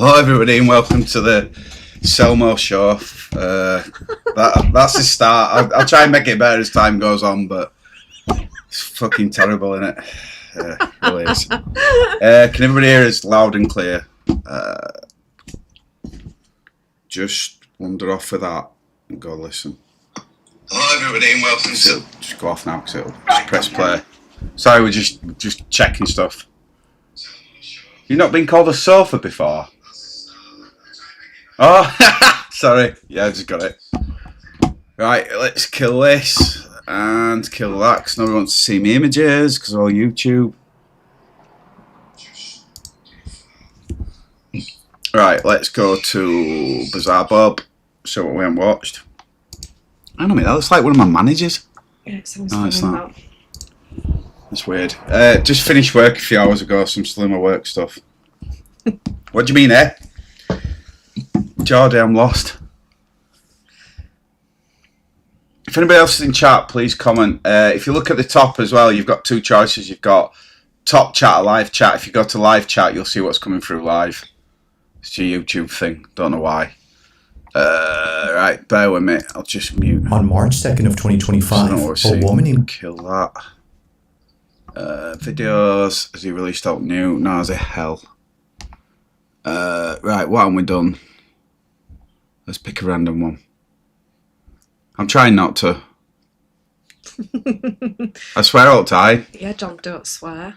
Hello everybody and welcome to the Selmo Show. That's the start. I'll try and make it better as time goes on, but it's fucking terrible, isn't it? It really is. Can everybody hear us loud and clear? Just wander off with that and go listen. Hello everybody and welcome to... Just go off now because it'll just press play. Sorry, we're just checking stuff. You've not been called a sofa before? Oh, sorry. Yeah, I just got it. Right, let's kill this and kill that because nobody wants to see me images because all YouTube. Right, let's go to Bizarre Bob. So what we haven't watched. I don't know, that looks like one of my managers. Yeah, it sounds not. That's weird. Just finished work a few hours ago, so I'm still in my work stuff. What do you mean, eh? Jordy, I'm lost. If anybody else is in chat, please comment. If you look at the top as well, you've got two choices. You've got top chat or live chat. If you go to live chat, you'll see what's coming through live. It's your YouTube thing. Don't know why. Right, bear with me. I'll just mute. On March 2nd of 2025, a woman named... Kill that. Videos. Has he released out new? No, is it hell? Right, what have we done? Let's pick a random one. I'm trying not to. I swear all the time. Yeah, John, don't swear.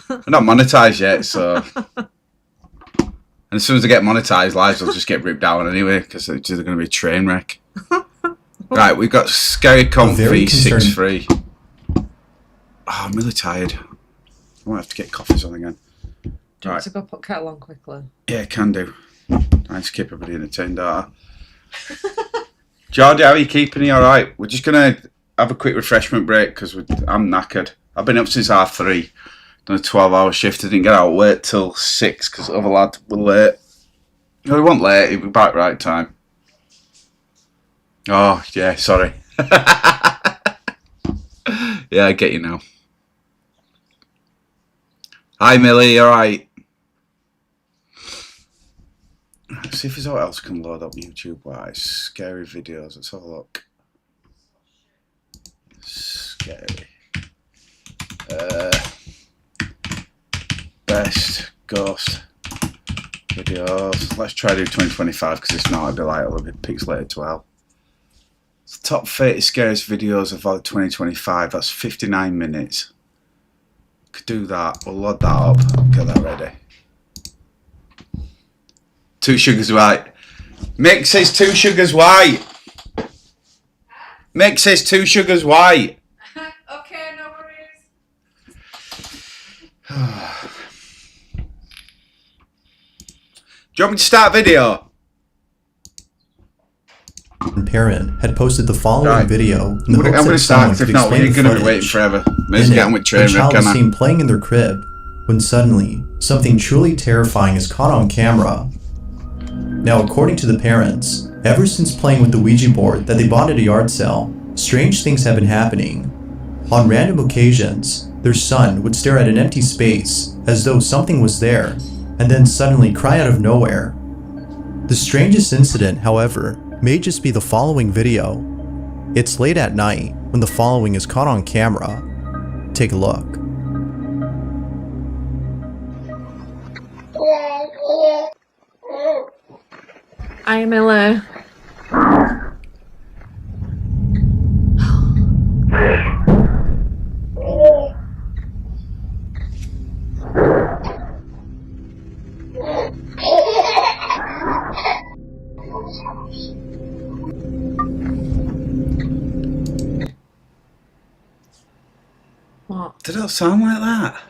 I'm not monetized yet, so... And as soon as I get monetized, lives will just get ripped down anyway, because it's either going to be a train wreck. Right, we've got Scary Comfy 6-3. Oh, I'm really tired. I might have to get coffees on again. Do you want to go put kettle on quickly? Yeah, can do. Trying to keep everybody entertained, aren't I? Jordy, how are you keeping? You alright? We're just going to have a quick refreshment break because I'm knackered. I've been up since 3:30. Done a 12-hour shift. I didn't get out late till 6 because the other lad were late. No, he wasn't late. He was back right time. Oh, yeah, sorry. Yeah, I get you now. Hi, Millie. You alright? Let's see if there's what else can load up YouTube-wise. Scary videos. Let's have a look. Scary. Best ghost videos. Let's try to do 2025 because it's not. It'll be like a little bit pixelated to hell. It's the top 30 scariest videos of 2025. That's 59 minutes. Could do that. We'll load that up. Get that ready. 2 sugars white. Mick says 2 sugars white. Mick says 2 sugars white. Okay, no worries. Do you want me to start video? Parent had posted the following video in the hopes I'm going that to someone start. could If not, explain we're the going to be waiting footage. forever. Let's get on with train A child wreck, was seen playing in their crib when suddenly something truly terrifying is caught on camera. Now, according to the parents, ever since playing with the Ouija board that they bought at a yard sale, strange things have been happening. On random occasions, their son would stare at an empty space as though something was there, and then suddenly cry out of nowhere. The strangest incident, however, may just be the following video. It's late at night when the following is caught on camera. Take a look. Hi, Miller. What? Did it sound like that?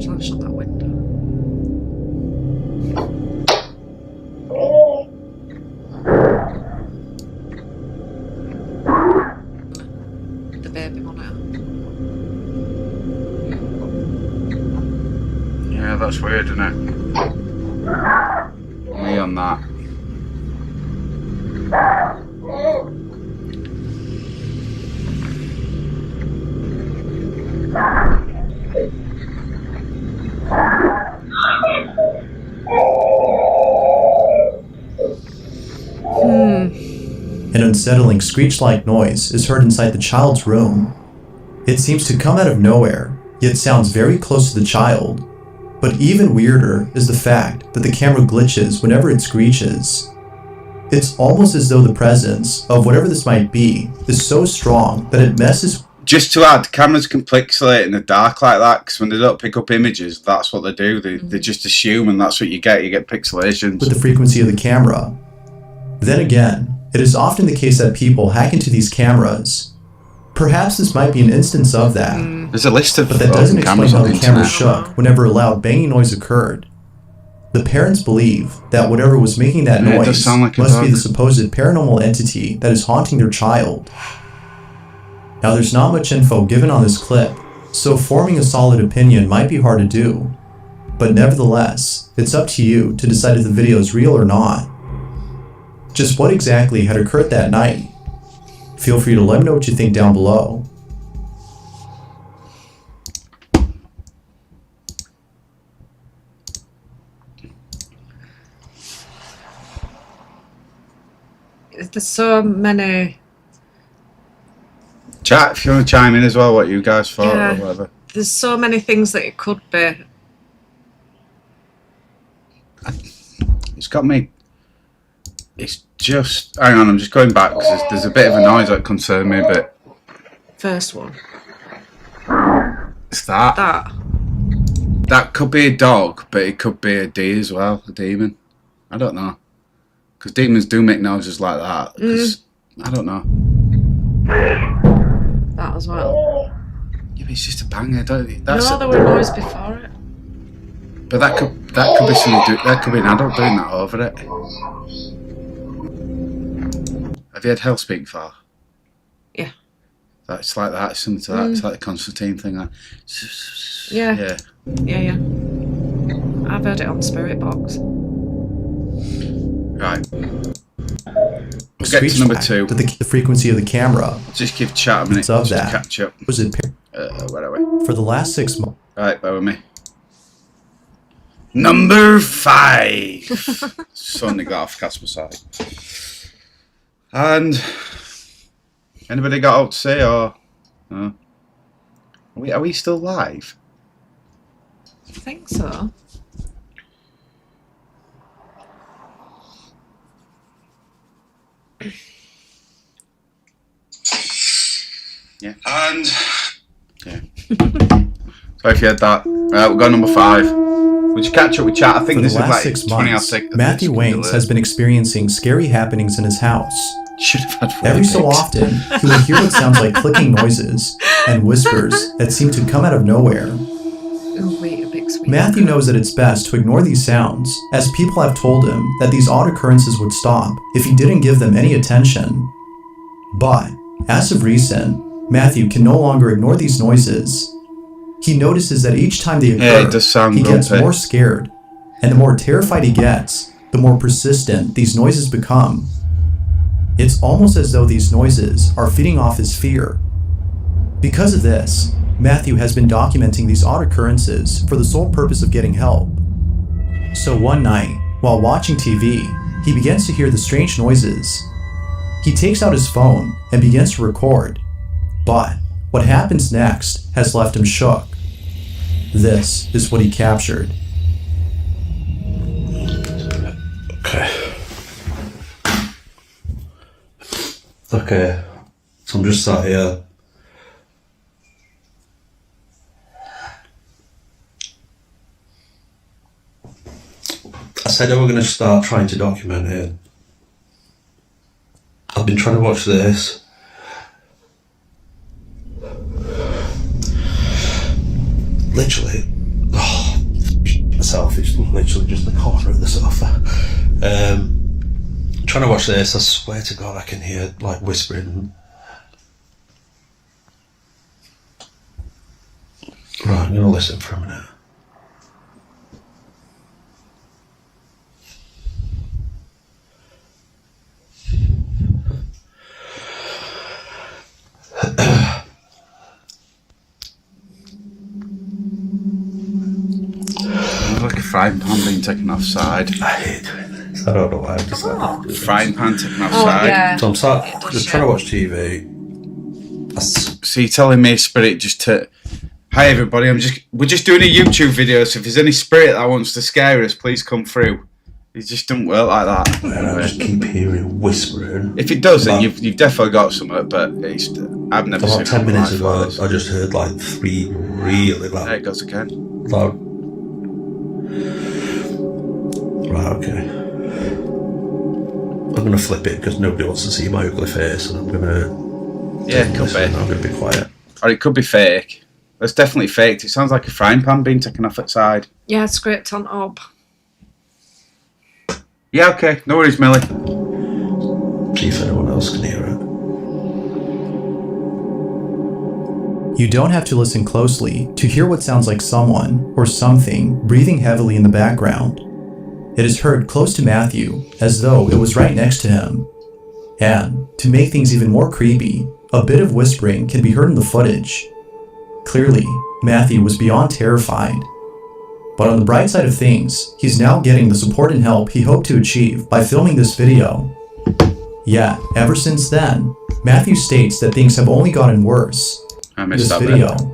Shall I shut that window? The baby monitor. Yeah, that's weird, isn't it? Me on that. unsettling screech-like noise is heard inside the child's room. It seems to come out of nowhere, yet sounds very close to the child. But even weirder is the fact that the camera glitches whenever it screeches. It's almost as though the presence of whatever this might be is so strong that it messes. Just to add, cameras can pixelate in the dark like that, because when they don't pick up images, that's what they do. They just assume, and that's what you get pixelations. With the frequency of the camera. Then again, it is often the case that people hack into these cameras. Perhaps this might be an instance of that. There's a list of but that doesn't explain cameras how on the the camera internet. shook whenever a loud banging noise occurred. The parents believe that whatever was making that Yeah, it does noise sound like a must be dog. the supposed paranormal entity that is haunting their child. Now, there's not much info given on this clip, so forming a solid opinion might be hard to do. But nevertheless, it's up to you to decide if the video is real or not. Just what exactly had occurred that night? Feel free to let me know what you think down below. There's so many. Chat if you want to chime in as well, what you guys thought Yeah. or whatever. There's so many things that it could be. It's got me. It's just. Hang on, I'm just going back because there's a bit of a noise that concerned me a bit. First one. It's that. That could be a dog, but it could be a D as well, a demon. I don't know. Because demons do make noises like that. 'Cause I don't know. That as well. Yeah, but it's just a banger, don't it? No, there were noise before it. But that could be something. That could be an adult doing that over it. Have you had Hell speak before? Yeah. It's like that. It's similar to that. It's like the Constantine thing. Like, Yeah. yeah. Yeah. I've heard it on Spirit Box. Right. We'll get to number 2. To the frequency of the camera. Just give chat a minute It's of just to that. catch up. Was it Where are we? for the last 6 months? Right, bear with me. Number 5. Suddenly got off Casper side. And anybody got out to say or no? Are we still live? I think so. Yeah. And yeah. So if you had that, we'll go number 5. Would you catch up with chat? I think For this the is last like 6 20 or months, 6. Matthew Waynes has been experiencing scary happenings in his house. Should have had 4 Every so picks. often, he will hear what sounds like clicking noises and whispers that seem to come out of nowhere. Oh, wait, a big sweet. Matthew knows that it's best to ignore these sounds, as people have told him that these odd occurrences would stop if he didn't give them any attention. But, as of recent, Matthew can no longer ignore these noises. He notices that each time they occur, Yeah, it does sound he gets grumpy. more scared, and the more terrified he gets, the more persistent these noises become. It's almost as though these noises are feeding off his fear. Because of this, Matthew has been documenting these odd occurrences for the sole purpose of getting help. So one night, while watching TV, he begins to hear the strange noises. He takes out his phone and begins to record. But what happens next has left him shook. This is what he captured. Okay, so I'm just sat here. I said I were going to start trying to document it. I've been trying to watch this. Literally, myself, it's literally just the corner of the sofa. Trying to watch this, I swear to God I can hear like whispering. Right, I'm gonna listen for a minute. It's like a frying pan being taken offside. I hate doing this. I don't know why. I'm just Oh. Frying pan taken Oh, outside. yeah. So I'm sat It does just shit. trying to watch TV. So you're telling me spirit just to... Hi everybody, we're just doing a YouTube video, so if there's any spirit that wants to scare us, please come through. It just doesn't work like that. And I just keep hearing whispering. If it does, then you've definitely got something, but I've never seen About 10 minutes like ago, this. I just heard like 3 really There it goes again. loud. Right, okay. I'm gonna flip it because nobody wants to see my ugly face, and I'm gonna. Yeah, it could be. I'm gonna be quiet. Or it could be fake. It's definitely faked. It sounds like a frying pan being taken off its side. Yeah, scraped on up. Yeah, okay. No worries, Millie. See if anyone else can hear it. You don't have to listen closely to hear what sounds like someone or something breathing heavily in the background. It is heard close to Matthew, as though it was right next to him. And, to make things even more creepy, a bit of whispering can be heard in the footage. Clearly, Matthew was beyond terrified. But on the bright side of things, he's now getting the support and help he hoped to achieve by filming this video. Yet, ever since then, Matthew states that things have only gotten worse. I missed This that video. bit.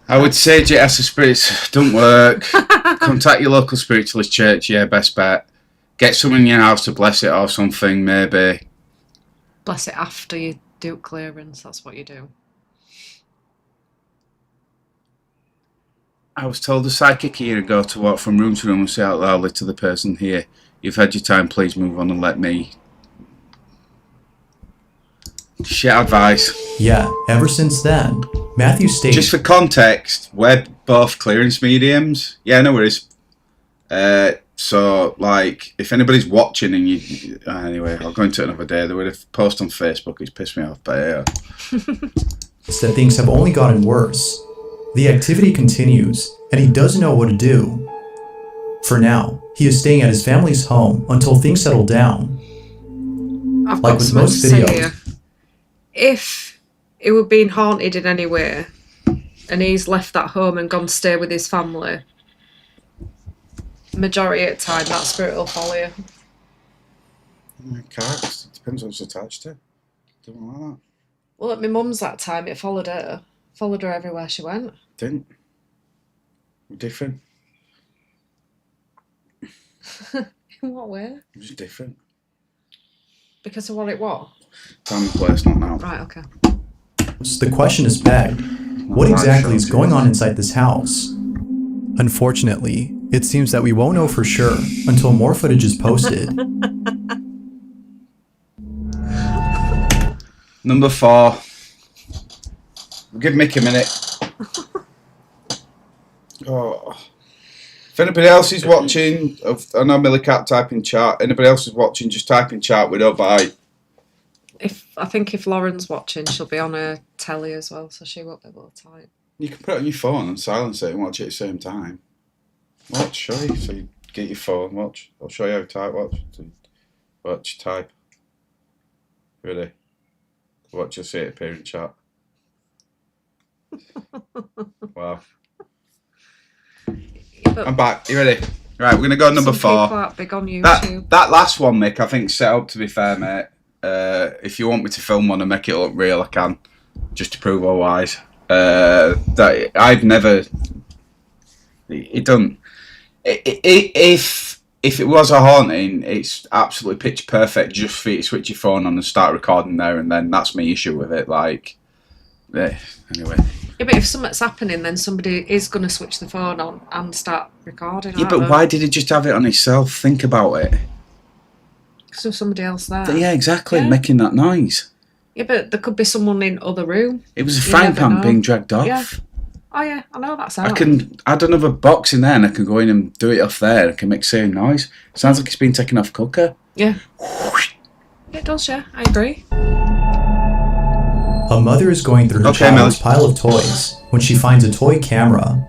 I would say JS spirits don't work. Contact your local spiritualist church, yeah, best bet. Get someone in your house to bless it or something, maybe. Bless it after you do clearance, that's what you do. I was told a psychic a year ago to walk from room to room and say out loudly to the person here, "You've had your time, please move on and let me." Shit advice. Yeah, ever since then, Matthew states... Just for context, we're both clearance mediums. Yeah, no worries. So, like, if anybody's watching and you... anyway, I'll go into it another day. There was a post on Facebook, it's pissed me off, but yeah. that things have only gotten worse. The activity continues, and he doesn't know what to do. For now, he is staying at his family's home until things settle down. I've Like got with something most to say videos. here. If it were being haunted in any way, and he's left that home and gone to stay with his family, majority of the time that spirit will follow you. Can't. It depends what it's attached to. Don't like that. Well, at my mum's that time, it followed her. Followed her everywhere she went. Didn't. We're different. In what way? It was different. Because of what it was? Time and place, not now. Right, okay. So the question is begged, what exactly is going on inside this house? Unfortunately, it seems that we won't know for sure until more footage is posted. Number 4. We'll give Mick a minute. Oh. If anybody else is watching, I know Millie can't type in chat. Anybody else is watching, just type in chat. We don't bite. I think if Lauren's watching, she'll be on her telly as well, so she won't be able to type. You can put it on your phone and silence it and watch it at the same time. Watch, show you. So you get your phone, watch. I'll show you how to type. Watch, type. Ready? Watch, you'll see it appear in chat. Wow. But I'm back. You ready? Right, we're going to go number some 4. people aren't big on YouTube. That last one, Mick, I think set up, to be fair, mate. If you want me to film one and make it look real, I can. Just to prove otherwise. That I've never... It don't... If it was a haunting, it's absolutely pitch perfect just for you to switch your phone on and start recording there and then. That's my issue with it. Like, anyway. Yeah, but if something's happening, then somebody is going to switch the phone on and start recording. Yeah, but why did he just have it on himself? Think about it. Because there's somebody else there. Yeah, exactly, Yeah. making that noise. Yeah, but there could be someone in other room. It was a You frying never pan know. being dragged off. Yeah. Oh yeah, I know that I sound. can add another box in there and I can go in and do it off there. I can make same noise. Sounds like it's been taken off cooker. Yeah. It does, yeah. I agree. A mother is going through her Okay, child's Melly. pile of toys when she finds a toy camera.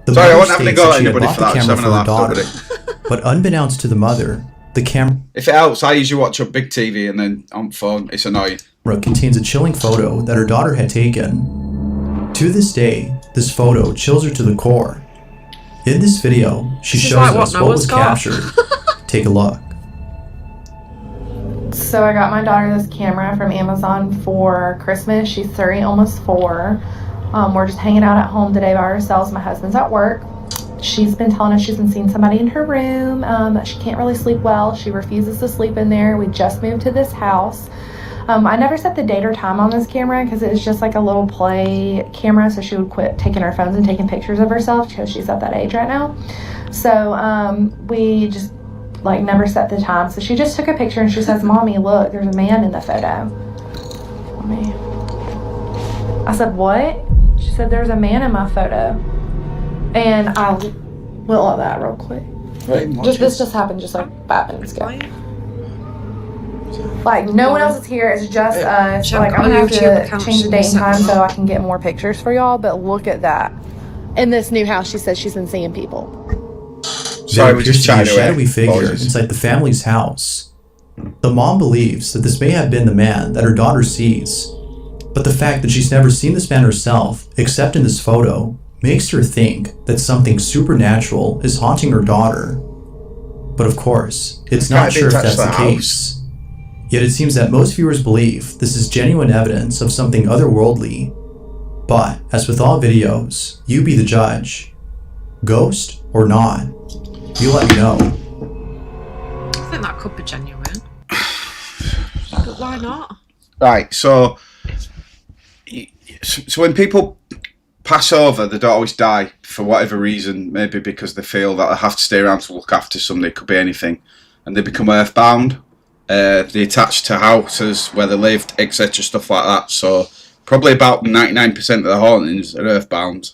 The Sorry, I mother wasn't having a states go that at she had anybody bought for the that. I was camera having for a her laugh, daughter. don't worry. But unbeknownst to the mother, the camera If it helps, I usually watch a big TV and then on phone. It's annoying. contains a chilling photo that her daughter had taken. To this day, this photo chills her to the core. In this video, she This is shows like us what Noah's was got. captured. Take a look. So I got my daughter this camera from Amazon for Christmas. She's 3, almost 4. We're just hanging out at home today by ourselves. My husband's at work. She's been telling us she's been seeing somebody in her room, that she can't really sleep well. She refuses to sleep in there. We just moved to this house. I never set the date or time on this camera because it's just like a little play camera, so she would quit taking her phones and taking pictures of herself because she's at that age right now. So we just like never set the time. So she just took a picture and she says, "Mommy, look, there's a man in the photo." Mommy. I said, "What?" She said, "There's a man in my photo." And I went like that real quick. This just happened just like 5 minutes ago. Like, no one else is here. It's just us. Check Like, I'm on gonna have YouTube to account change the date and set time them so up. I can get more pictures for y'all. But look at that. In this new house, she says she's been seeing people. There Sorry, we appears just to be a chatted away. shadowy figure Apologies. inside the family's house. The mom believes that this may have been the man that her daughter sees, but the fact that she's never seen this man herself, except in this photo, makes her think that something supernatural is haunting her daughter. But of course, it's not Can't be sure if attached that's to the the case. Yet it seems that most viewers believe this is genuine evidence of something otherworldly. But, as with all videos, you be the judge. Ghost or not? You let me know. I think that could be genuine. But why not? Right, so when people pass over, they don't always die for whatever reason. Maybe because they feel that they have to stay around to look after somebody. It could be anything, and they become earthbound. They attach to houses where they lived, etc., stuff like that. So probably about 99% of the hauntings are earthbound,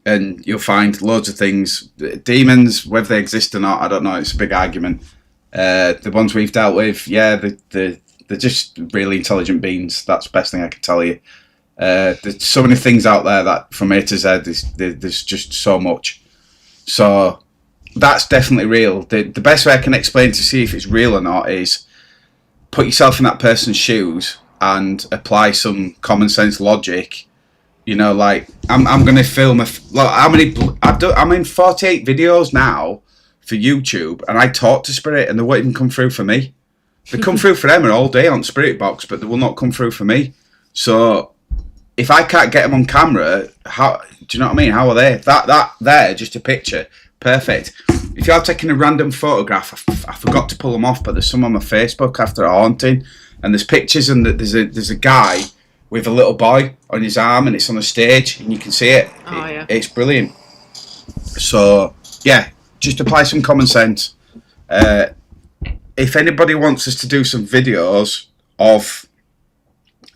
and you'll find loads of things. Demons, whether they exist or not, I don't know. It's a big argument. The ones we've dealt with, yeah, they're just really intelligent beings. That's the best thing I can tell you. There's so many things out there that from A to Z, there's just so much. So that's definitely real. The best way I can explain to see if it's real or not is put yourself in that person's shoes and apply some common sense logic. You know, like I'm going to film I'm in 48 videos now for YouTube, and I talk to spirit, and they won't even come through for me. They come through for Emma all day on Spirit Box, but they will not come through for me. So if I can't get them on camera, how do you know what I mean? How are they? That there, just a picture, perfect. If you're taking a random photograph, I forgot to pull them off, but there's some on my Facebook after a haunting, and there's pictures, and there's a guy with a little boy on his arm, and it's on a stage, and you can see it. Oh, yeah. It's brilliant. So yeah, just apply some common sense. If anybody wants us to do some videos of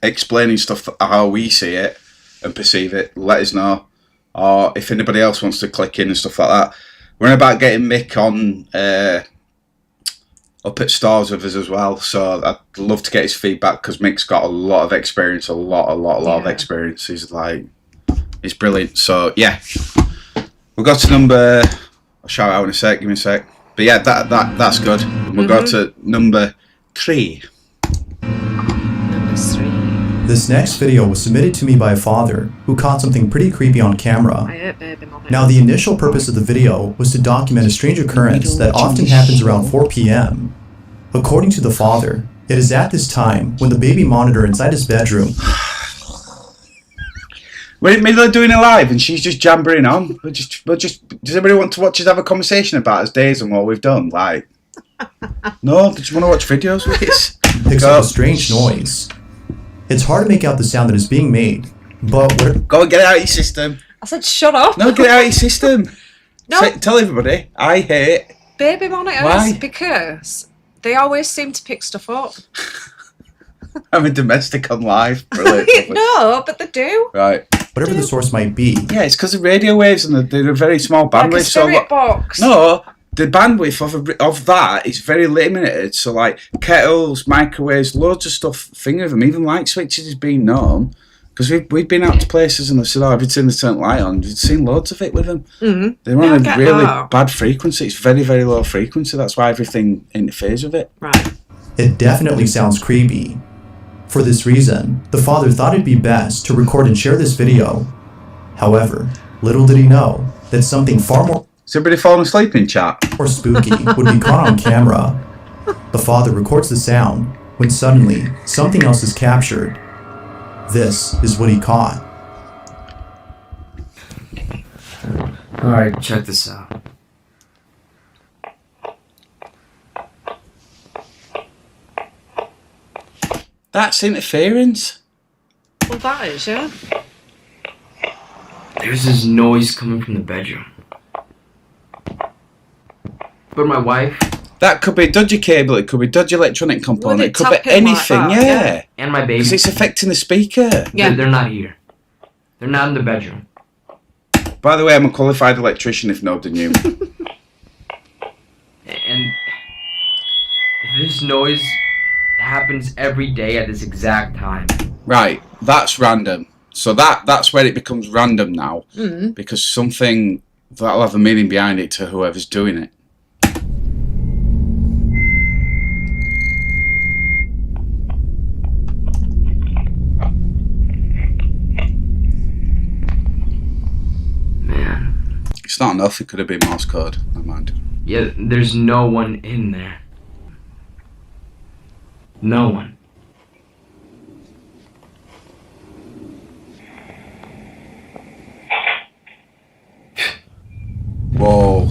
explaining stuff how we see it and perceive it, let us know. Or if anybody else wants to click in and stuff like that, we're about getting Mick on up at Stars with us as well. So I'd love to get his feedback because Mick's got a lot of experience, a lot of experience. He's brilliant. So yeah, we'll go to number. I'll shout out in a sec. Give me a sec. But yeah, that's good. We'll go to number 3. Number 3. This next video was submitted to me by a father who caught something pretty creepy on camera. I hate baby mummy. Now, the initial purpose of the video was to document a strange occurrence that often happens around 4 p.m. According to the father, it is at this time when the baby monitor inside his bedroom. We're in the middle of doing a live and she's just jabbering on. Does anybody want to watch us have a conversation about his days and what we've done? Like, no, they just want to watch videos with us. Picks up a strange noise. It's hard to make out the sound that is being made, but what... Go and get it out of your system. I said, shut up. No, get it out of your system. No. Tell everybody, I hate... Baby monitors. Why? Because they always seem to pick stuff up. I'm a domestic on live. Brilliant. No, but they do. Right. Whatever the source might be. Yeah, it's because of radio waves and they're a very small bandwidth. Like a spirit box. No, the bandwidth of that is very limited. So like kettles, microwaves, loads of stuff, finger them. Even light switches is being known. Because we've been out to places and they said, oh, have you turned the turn light on? You've seen loads of it with them. Mm-hmm. They're on Yeah, a really that. bad frequency. It's very, very low frequency. That's why everything interferes with it. Right. It definitely sounds creepy. For this reason, the father thought it'd be best to record and share this video. However, little did he know that something far more... Has everybody fallen asleep in chat? or spooky would be caught on camera. The father records the sound when suddenly something else is captured. This is what he caught. Alright, check this out. That's interference. Well, that is, yeah. There's this noise coming from the bedroom. But my wife That could be a dodgy cable, it could be a dodgy electronic component, Would it it could be tap in like anything, that? yeah. and my baby, Because it's affecting the speaker. Yeah. they're not here. They're not in the bedroom. By the way, I'm a qualified electrician if nobody knew. And this noise happens every day at this exact time. Right, that's random. So that's where it becomes random now. Because something that'll have a meaning behind it to whoever's doing it. Man. It's not enough, it could have been Morse code. Never mind. Yeah, there's no one in there. No one. Whoa.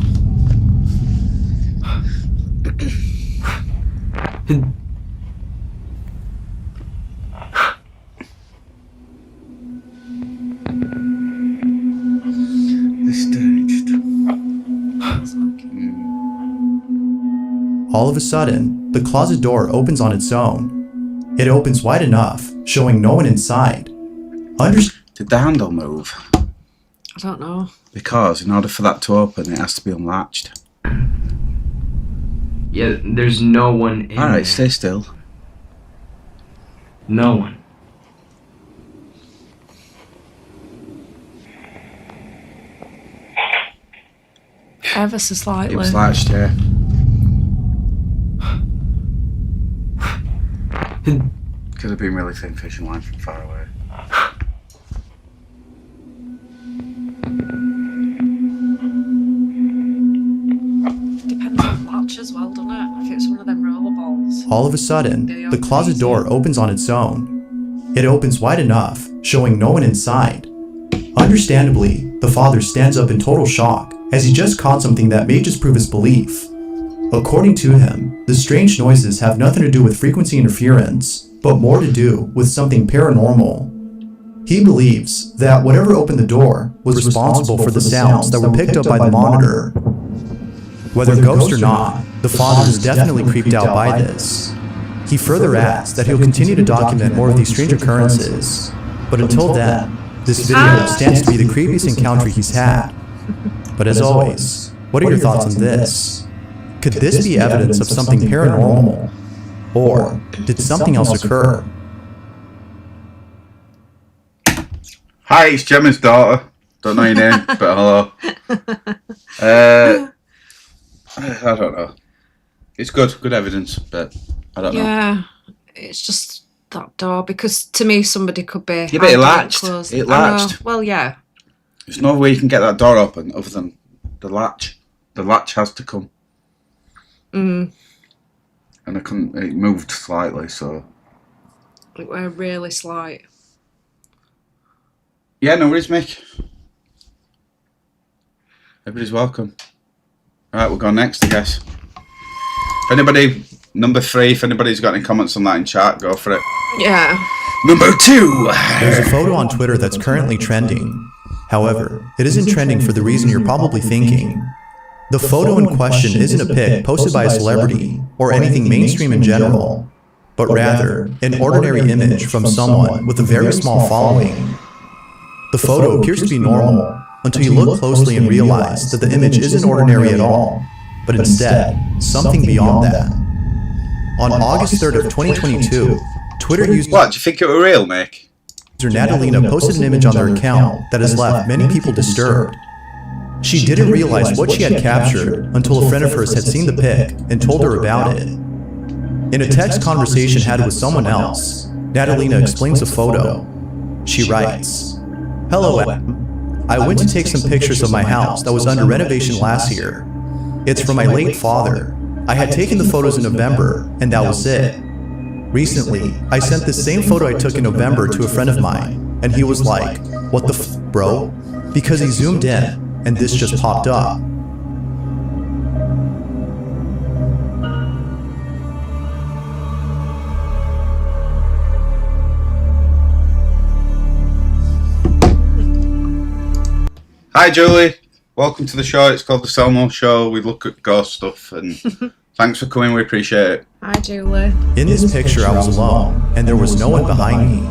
All of a sudden, the closet door opens on its own. It opens wide enough, showing no one inside. Did the handle move? I don't know. Because in order for that to open, it has to be unlatched. Yeah, there's no one in Alright, there. stay still. No one. Ever so slightly. It was latched, yeah. Could have been really thin fishing line from far away. Depends on the latch as well, doesn't it? If it's one of them roller balls. All of a sudden, the closet door opens on its own. It opens wide enough, showing no one inside. Understandably, the father stands up in total shock, as he just caught something that may just prove his belief. According to him, the strange noises have nothing to do with frequency interference, but more to do with something paranormal. He believes that whatever opened the door was responsible for the sounds that were picked up by the monitor. Whether ghost or not, the father is definitely creeped out by this. He further adds that he'll continue to document more of these strange occurrences, but until then, this video stands to be the creepiest encounter he's had. But as always, what are your thoughts on this? Could this be evidence of something paranormal? Or did something else occur? Hi, it's Gemma's daughter. Don't know your name, but hello. I don't know. It's good evidence, but I don't know. Yeah, it's just that door, because to me somebody could be... Yeah, but it hiding latched. closed. It I know. latched. Well, yeah. There's no way you can get that door open other than the latch. The latch has to come. Mm. And it moved slightly, so... It were really slight. Yeah, no worries, Mick. Everybody's welcome. Right, we'll go next, I guess. If anybody, number 3, if anybody's got any comments on that in chat, go for it. Yeah. Number 2! There's a photo on Twitter that's currently trending. However, it isn't trending for the reason you're probably thinking. The photo in question isn't a pic posted by a celebrity or anything mainstream in general, but rather an ordinary image from someone with a very small following. The photo appears to be normal until you look closely and realize that the image isn't ordinary at all, but instead something beyond that. On August 3rd of 2022, Twitter user What, do you think it were real, Mick? Natalina posted an image on their account that has left many people disturbed. She didn't realize what she had captured until a friend of hers had seen the pic and told her about it. In a text conversation had with someone else, Natalina explains the photo. She writes, "Hello, Adam. I went to take some pictures of my house that was under renovation last year. It's from my late father. I had taken the photos in November, and that was it. Recently, I sent the same photo I took in November to a friend of mine, and he was like, "What the f, bro?" Because he zoomed in, and this just popped up. Hi Julie, welcome to the show. It's called the Selmo Show. We look at ghost stuff, and thanks for coming. We appreciate it. Hi, Julie. In this picture, I was alone, and there was no one behind me.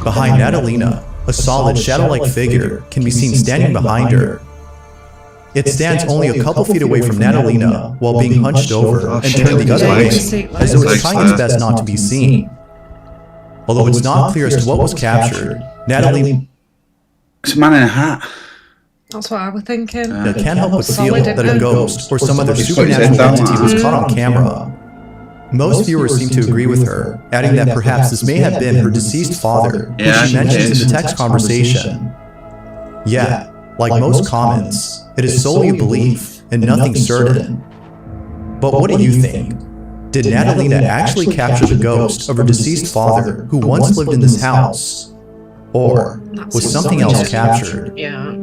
Behind Natalina, a solid shadow-like figure can be seen standing behind her. It stands only a couple feet away from Natalina while being hunched over and turned the other way, as though it's trying its best not to be seen. Although it's not clear as to what was captured, Natalina It's a man in a hat. That's what I was thinking. can't help but feel Solid that a and ghost or some other He's put his head supernatural down. entity was caught on camera. Most viewers seem to agree with her, adding that perhaps this may have been her deceased father, who Yeah, she it mentions is. in the text conversation. Yet, like most comments, it is solely a belief and nothing certain. But what do you think? Did Natalina actually capture the ghost of her deceased father who once lived in this house? Or was something else captured? Yeah.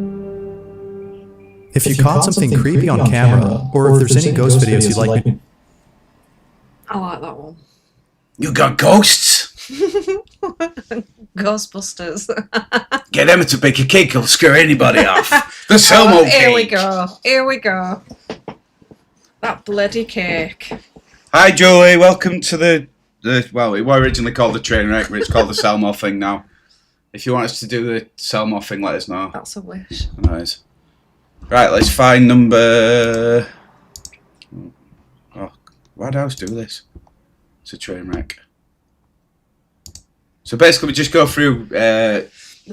If you caught something creepy on camera, or if there's any ghost videos you'd like me... I like that one. You got ghosts? Ghostbusters. Get Emma to bake a cake, it'll scare anybody off. The Selmo cake. Here we go. Here we go. That bloody cake. Hi Julie, welcome to the well, it was originally called the train wreck, but it's called the Selmo thing now. If you want us to do the Selmo thing, let us know. That's a wish. Nice. Right, let's find number... Oh, why do I always do this? It's a train wreck. So basically we just go through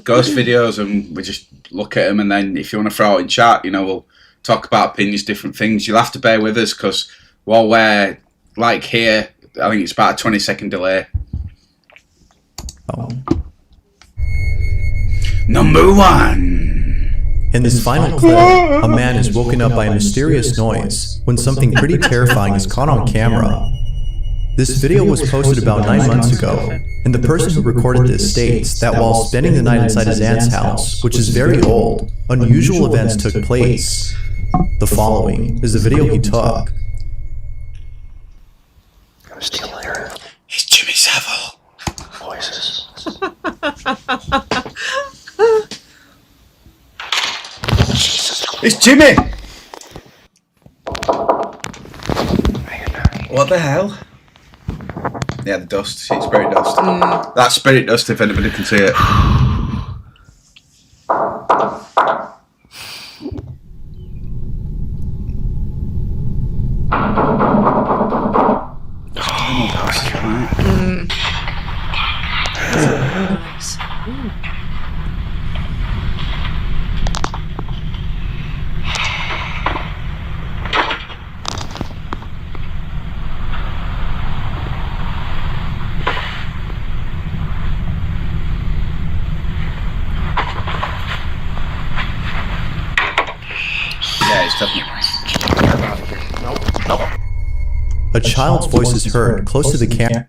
ghost videos and we just look at them, and then if you want to throw it in chat, you know, we'll talk about opinions, different things. You'll have to bear with us because while we're like here, I think it's about a 20-second delay. Oh. Number 1. In this final clip, a man is woken up by a mysterious noise when something pretty terrifying is caught on camera. This video was posted about 9 months ago, and the person who recorded this states that while spending the night inside his aunt's house, which is very old, unusual events took place. The following is the video he took. I'm still there. It's Jimmy Savile. Voices. It's Jimmy! What the hell? Yeah, the dust. See, it's spirit dust. That's spirit dust if anybody can see it. Nice. Yeah, it's definitely. A child's voice is heard close to the camera.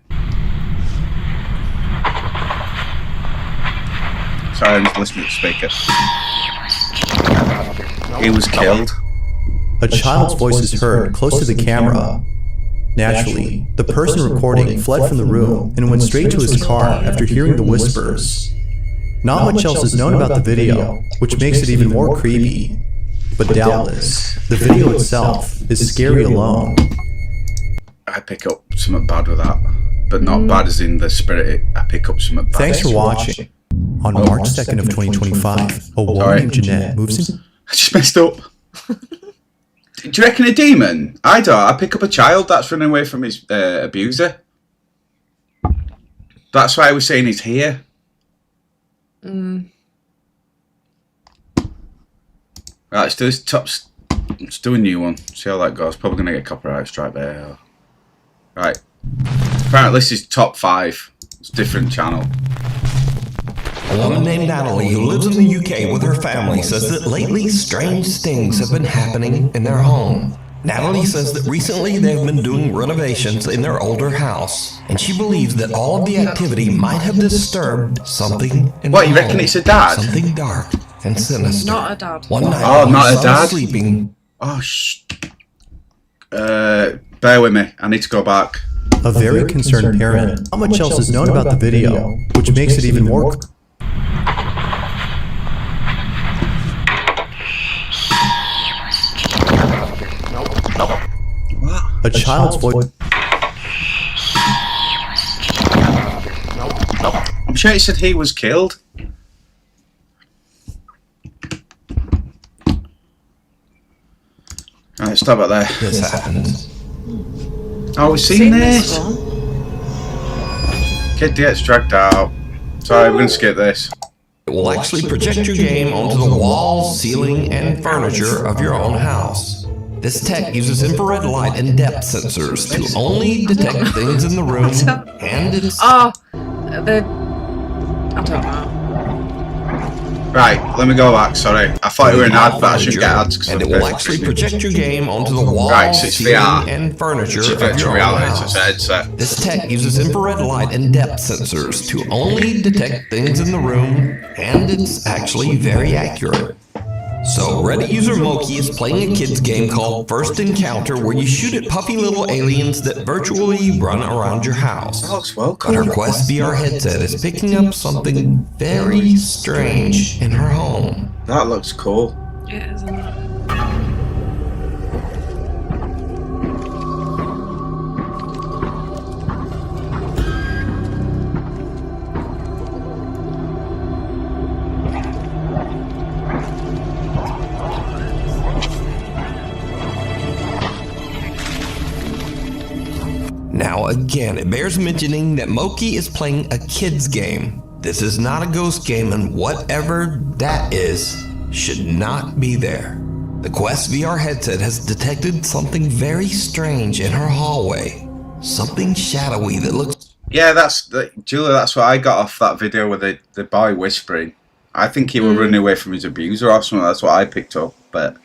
Sorry, I'm just listening to the speaker. He was killed. A child's voice is heard close to the camera. Naturally, the person recording fled from the room and went straight to his car after hearing the whispers. Not much else is known about the video, which makes it even more creepy. But doubtless, the video itself is scary alone. I pick up something bad with that, but not bad as in the spirit. I pick up something bad. Thanks for watching. On March 2nd of 2025, a woman named Jeanette moves in. I just messed up. Do you reckon a demon? I don't. I pick up a child that's running away from his abuser. That's why I was saying he's here. Right, let's do this top. Let's do a new one. See how that goes. Probably gonna get copyright strike there. Right. Apparently this is top 5. It's a different channel. A woman named Natalie who lives in the UK with her family says that lately strange things have been happening in their home. Natalie says that recently they've been doing renovations in their older house, and she believes that all of the activity might have disturbed something in What, the you reckon home. it's a dad? Something dark and sinister. Not a dad. One night, Oh, while not her a son dad? was sleeping. Oh, bear with me. I need to go back. A very concerned parent. Not much else is known about the video, which makes it even more. A child's voice. I'm sure he said he was killed. Alright, stop it there. This happened. Oh, we've seen this. Kid gets dragged out. Sorry, we're going to skip this. It will actually project your game onto the walls, ceiling, and furniture of your own house. This tech uses infrared light and depth sensors to only detect things in the room, and it's... Oh, I don't know. Right, let me go back, sorry. I thought you were an ad, but I shouldn't get ads. And it will actually project your game onto the walls, Right, so it's ceiling, VR. and furniture It's of virtual your own reality, so house. it's a headset. This tech uses infrared light and depth sensors to only detect things in the room, and it's actually very accurate. So, Reddit user Moki is playing a kid's game called First Encounter, where you shoot at puffy little aliens that virtually run around your house. That looks well But her cool. Quest VR headset is picking up something very strange in her home. That looks cool. Yeah, isn't it? Now again, it bears mentioning that Moki is playing a kid's game. This is not a ghost game, and whatever that is should not be there. The Quest VR headset has detected something very strange in her hallway. Something shadowy that looks... Yeah, Julia, that's what I got off that video with the boy whispering. I think he was running away from his abuser or something. That's what I picked up, but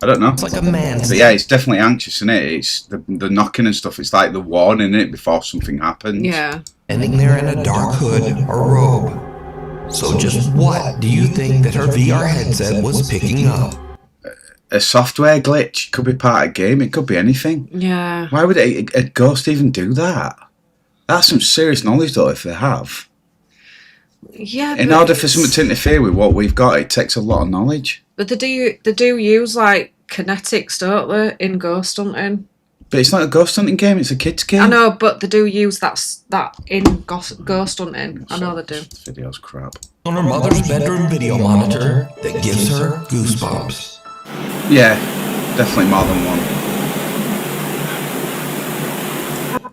I don't know. It's like a man's... But yeah, it's definitely anxious, isn't it? It's the knocking and stuff. It's like the warning, it, before something happens. Yeah. Standing there in a dark hood or robe. So just what do you think that her VR headset was picking up? A software glitch could be part of a game. It could be anything. Yeah. Why would a ghost even do that? That's some serious knowledge, though, if they have. Yeah. In order for something to interfere with what we've got, it takes a lot of knowledge. But they do use like kinetics, don't they, in ghost hunting? But it's not a ghost hunting game, it's a kid's game. I know, but they do use that in ghost hunting. I know they do. This video's crap. On her mother's bedroom video monitor that gives her goosebumps. Yeah, definitely more than one.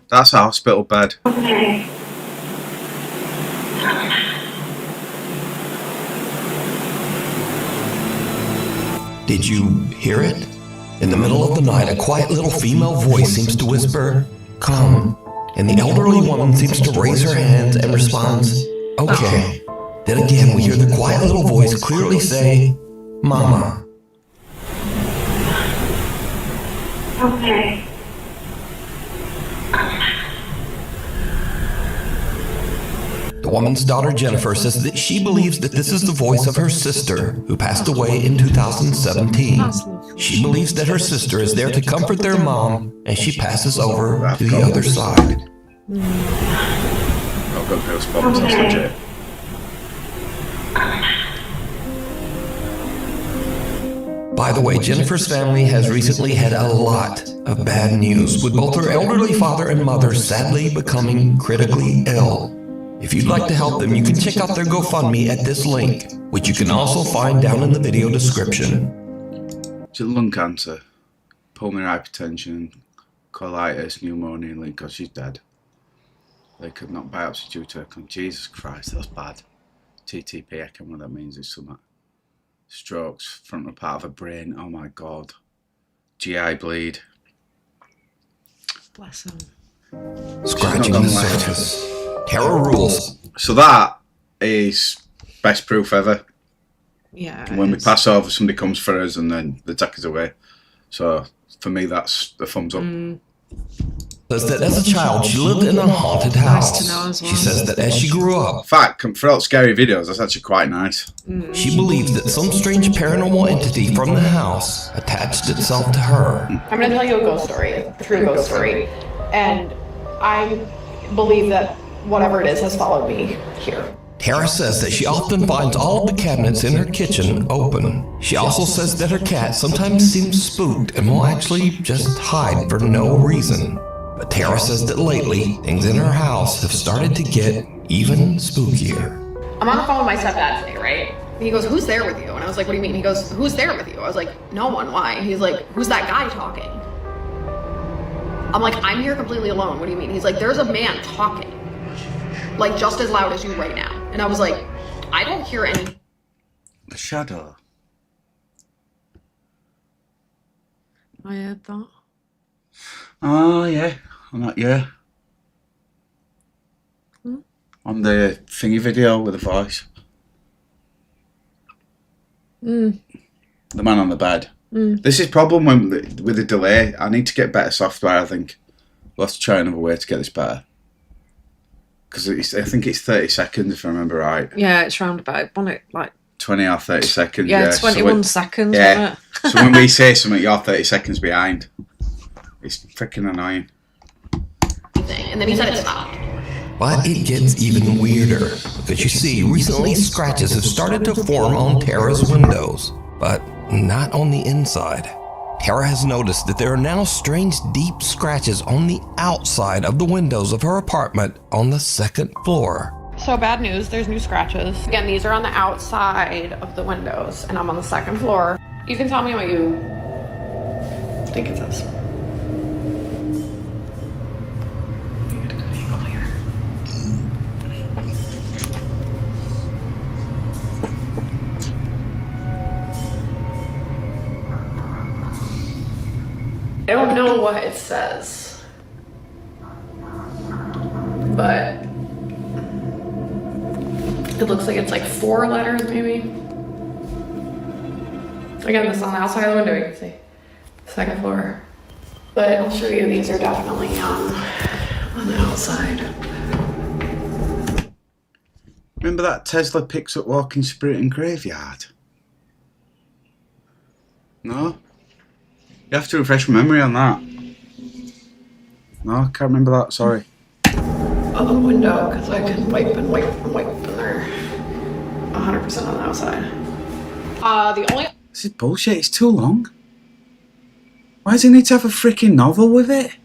That's a hospital bed. Did you hear it? In the middle of the night, a quiet little female voice seems to whisper, "Come." And the elderly woman seems to raise her hands and responds, "Okay." Then again, we hear the quiet little voice clearly say, "Mama." Okay. The woman's daughter Jennifer says that she believes that this is the voice of her sister, who passed away in 2017. She believes that her sister is there to comfort their mom as she passes over to the other side. I've got goosebumps, that's legit. By the way, Jennifer's family has recently had a lot of bad news, with both her elderly father and mother sadly becoming critically ill. If you'd like to help them, you can check out their GoFundMe at this link, which you can also find down in the video description. Is it lung cancer, pulmonary hypertension, colitis, pneumonia, and because she's dead. They could not biopsy due to her. Jesus Christ, that's bad. TTP, I can't know what that means. It's something. Strokes, frontal part of her brain. Oh my God. GI bleed. Bless him. Scratching the surface. Terror rules. So that is best proof ever. Yeah. When we pass over, somebody comes for us and then they take us away. So for me, that's the thumbs up. Says that as a child, she lived in a haunted house. Nice to know as well. She says that as she grew up, In fact, for all scary videos, that's actually quite nice. she believes that some strange paranormal entity from the house attached itself to her. I'm going to tell you a ghost story, a true ghost story. And I believe that whatever it is has followed me here. Tara says that she often finds all of the cabinets in her kitchen open. She also says that her cat sometimes seems spooked and will actually just hide for no reason. But Tara says that lately, things in her house have started to get even spookier. I'm on the phone with my stepdad today, right? And he goes, "Who's there with you?" And I was like, "What do you mean?" He goes, "Who's there with you?" I was like, "No one, why?" He's like, "Who's that guy talking?" I'm like, "I'm here completely alone. What do you mean?" He's like, "There's a man talking, like just as loud as you right now." And I was like, "I don't hear any." The shadow. I heard that. Oh, yeah. On that, yeah. On the thingy video with the voice. The man on the bed. This is problem with the delay. I need to get better software, I think. We'll have to try another way to get this better. Because I think it's 30 seconds, if I remember right. Yeah, it's round about, wasn't it? Like 20 or 30 seconds. yeah, 21 seconds, yeah. wasn't it? So when we say something, you're 30 seconds behind. It's freaking annoying. And then he said it stopped. But it gets even weirder, because you see, recently scratches have started to form on Tara's windows, but not on the inside. Tara has noticed that there are now strange deep scratches on the outside of the windows of her apartment on the 2nd floor. So bad news, there's new scratches. Again, these are on the outside of the windows, and I'm on the 2nd floor. You can tell me what you think it says. I don't know what it says, but it looks like it's like 4 letters maybe. Again, this is on the outside of the window, you can see. 2nd floor. But I'll show you, these are definitely on the outside. Remember that Tesla picks up walking spirit in graveyard? No? You have to refresh my memory on that. No, I can't remember that, sorry. On the window, because I can wipe and wipe and wipe, and they're 100% on the outside. The only... This is bullshit, it's too long. Why does he need to have a freaking novel with it?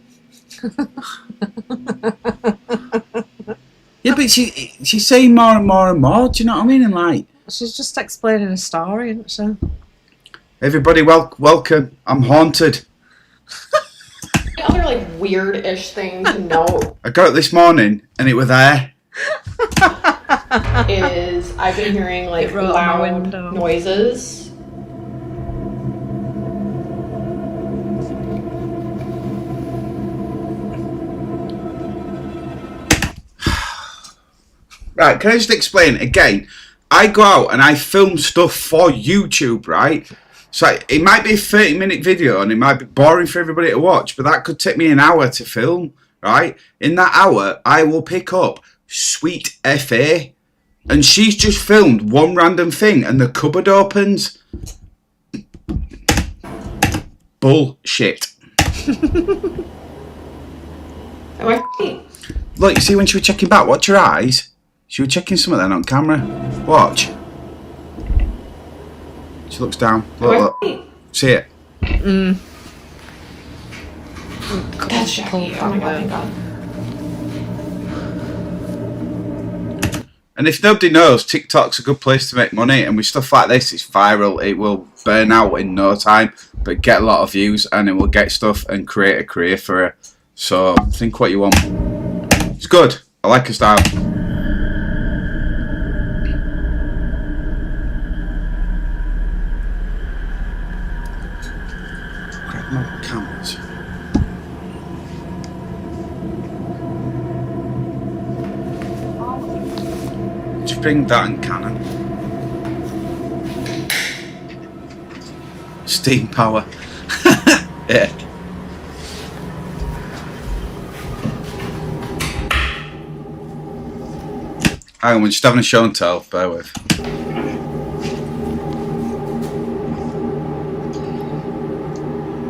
Yeah, but she's saying more and more and more, do you know what I mean? And like... She's just explaining a story, isn't she? Everybody, welcome. I'm haunted. The other like weird-ish thing to note I got it this morning and it was there. is I've been hearing like loud noises. Right, can I just explain again? I go out and I film stuff for YouTube, right? So it might be a 30-minute video and it might be boring for everybody to watch, but that could take me an hour to film, right? In that hour, I will pick up Sweet FA, and she's just filmed one random thing and the cupboard opens. Bullshit. Look, you see when she was checking back, watch her eyes. She was checking something then on camera. Watch. She looks down. Look. See it? That's Jackie. Oh my god, thank God. And if nobody knows, TikTok's a good place to make money, and with stuff like this, it's viral. It will burn out in no time, but get a lot of views, and it will get stuff and create a career for her. So think what you want. It's good. I like her style. Grab my cameras. Just bring that and Canon. steam power. Yeah. Hang on, we're just having a show and tell. Bear with.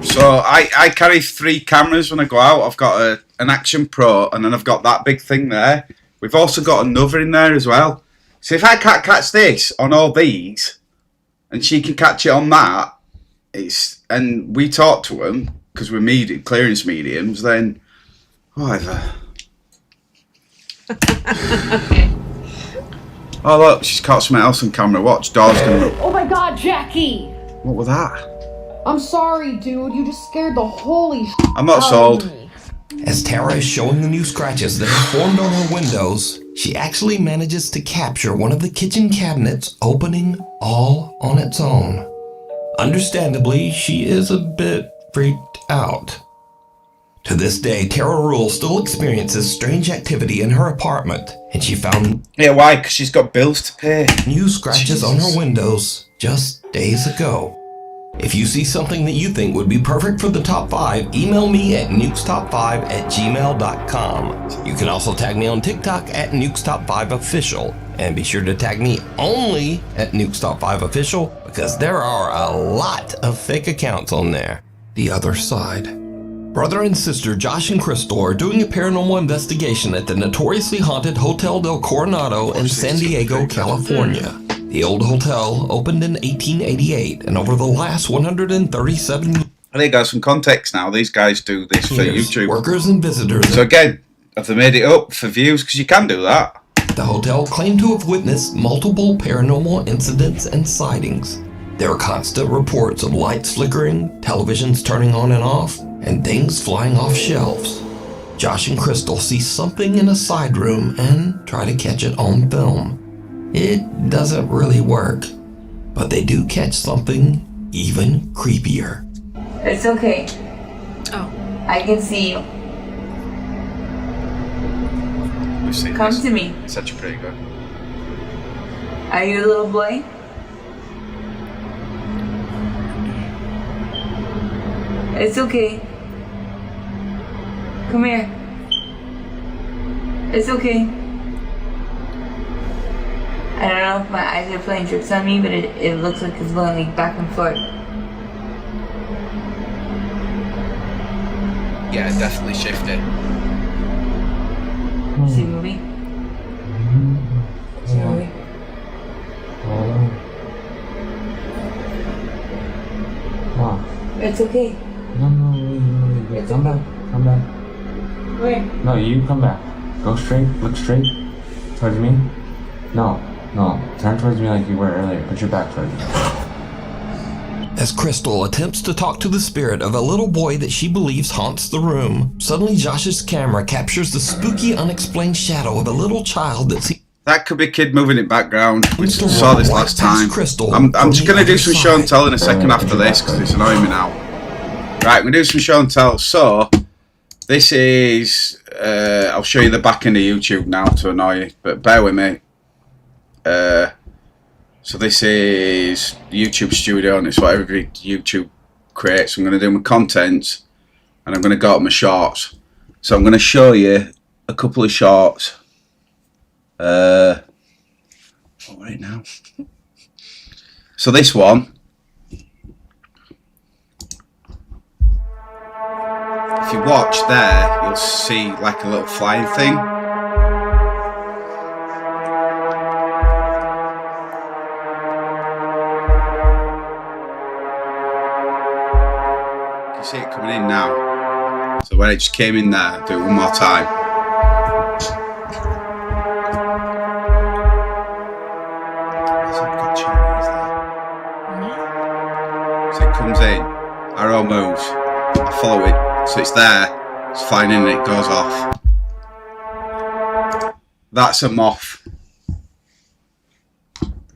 So I carry 3 cameras when I go out. I've got an Action Pro, and then I've got that big thing there. We've also got another in there as well. So if I can't catch this on all these, and she can catch it on that, and we talk to them because we're clearance mediums, then whatever. Oh look, she's caught something else on camera. Watch, door's gonna. Oh my God, Jackie! What was that? I'm sorry, dude. You just scared the holy I'm not sold. As Tara is showing the new scratches that have formed on her windows, she actually manages to capture one of the kitchen cabinets opening all on its own. Understandably, she is a bit freaked out. To this day, Tara Rule still experiences strange activity in her apartment, and she found why? Because she's got bills to pay. New scratches on her windows just days ago. If you see something that you think would be perfect for the top 5, email me at nukestop5@gmail.com. You can also tag me on TikTok at nukestop5official, and be sure to tag me only at nukestop5official because there are a lot of fake accounts on there. The other side. Brother and sister Josh and Crystal are doing a paranormal investigation at the notoriously haunted Hotel del Coronado in San Diego, California. The old hotel opened in 1888, and over the last 137 years, I think I got some context now. These guys do this for YouTube. Workers and visitors. So again, have they made it up for views? Because you can do that. The hotel claimed to have witnessed multiple paranormal incidents and sightings. There are constant reports of lights flickering, televisions turning on and off, and things flying off shelves. Josh and Crystal see something in a side room and try to catch it on film. It doesn't really work, but they do catch something even creepier. It's okay. Oh. I can see you. Come to me. Such a pretty good. Are you a little boy? It's okay. Come here. It's okay. I don't know if my eyes are playing tricks on me, but it looks like it's going like back and forth. Yeah, definitely shifted. See a movie? See a movie? It's okay. No, come back. Where? No, you come back. Go straight, look straight towards me. No, turn towards me like you were earlier. Put your back towards me. As Crystal attempts to talk to the spirit of a little boy that she believes haunts the room, suddenly Josh's camera captures the spooky, unexplained shadow of a little child that could be a kid moving in background. We saw this last time. I'm just going to do some show and tell in a second after this because it's annoying me now. Right, we're going to do some show and tell. So, this is... I'll show you the back end of YouTube now to annoy you, but bear with me. So this is the YouTube studio, and it's what every YouTube creates. I'm going to do my content, and I'm going to go up my shorts. So I'm going to show you a couple of shorts. Right now. So this one, if you watch there, you'll see like a little flying thing. You can see it coming in now. So when it just came in there, I'll do it one more time. So it comes in, arrow moves, I follow it, so it's there, it's flying in and it goes off. That's a moth.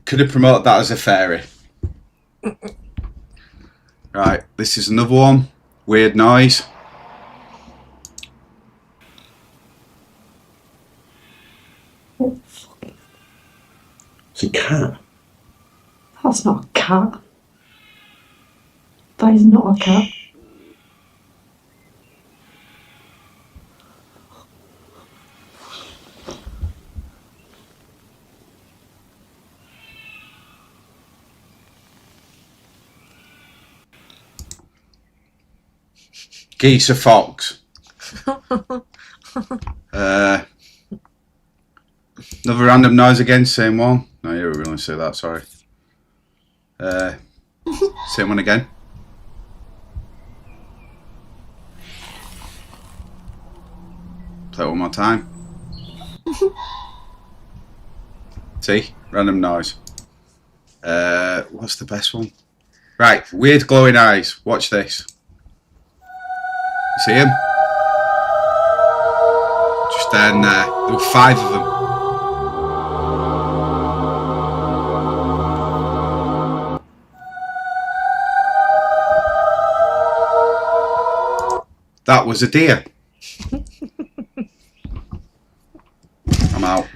Could have promoted that as a fairy. Right, this is another one, weird noise. It's a cat. That's not a cat. That is not a cat. Geese, a fox. Another random noise again, same one. No, you were going to say that, sorry. Same one again. Play it one more time. See? Random noise. What's the best one? Right, weird glowing eyes. Watch this. You see him? Just down there. There were 5 of them. That was a deer. I'm out.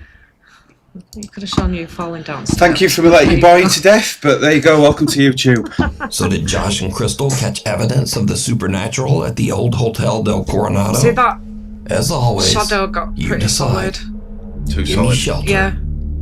You could have shown you falling downstairs. Thank you for letting you bore you to death, but there you go. Welcome to YouTube. So did Josh and Crystal catch evidence of the supernatural at the old Hotel del Coronado? See that? As always, Shadow got you pretty decide. solid. Too Give me solid. shelter. Yeah.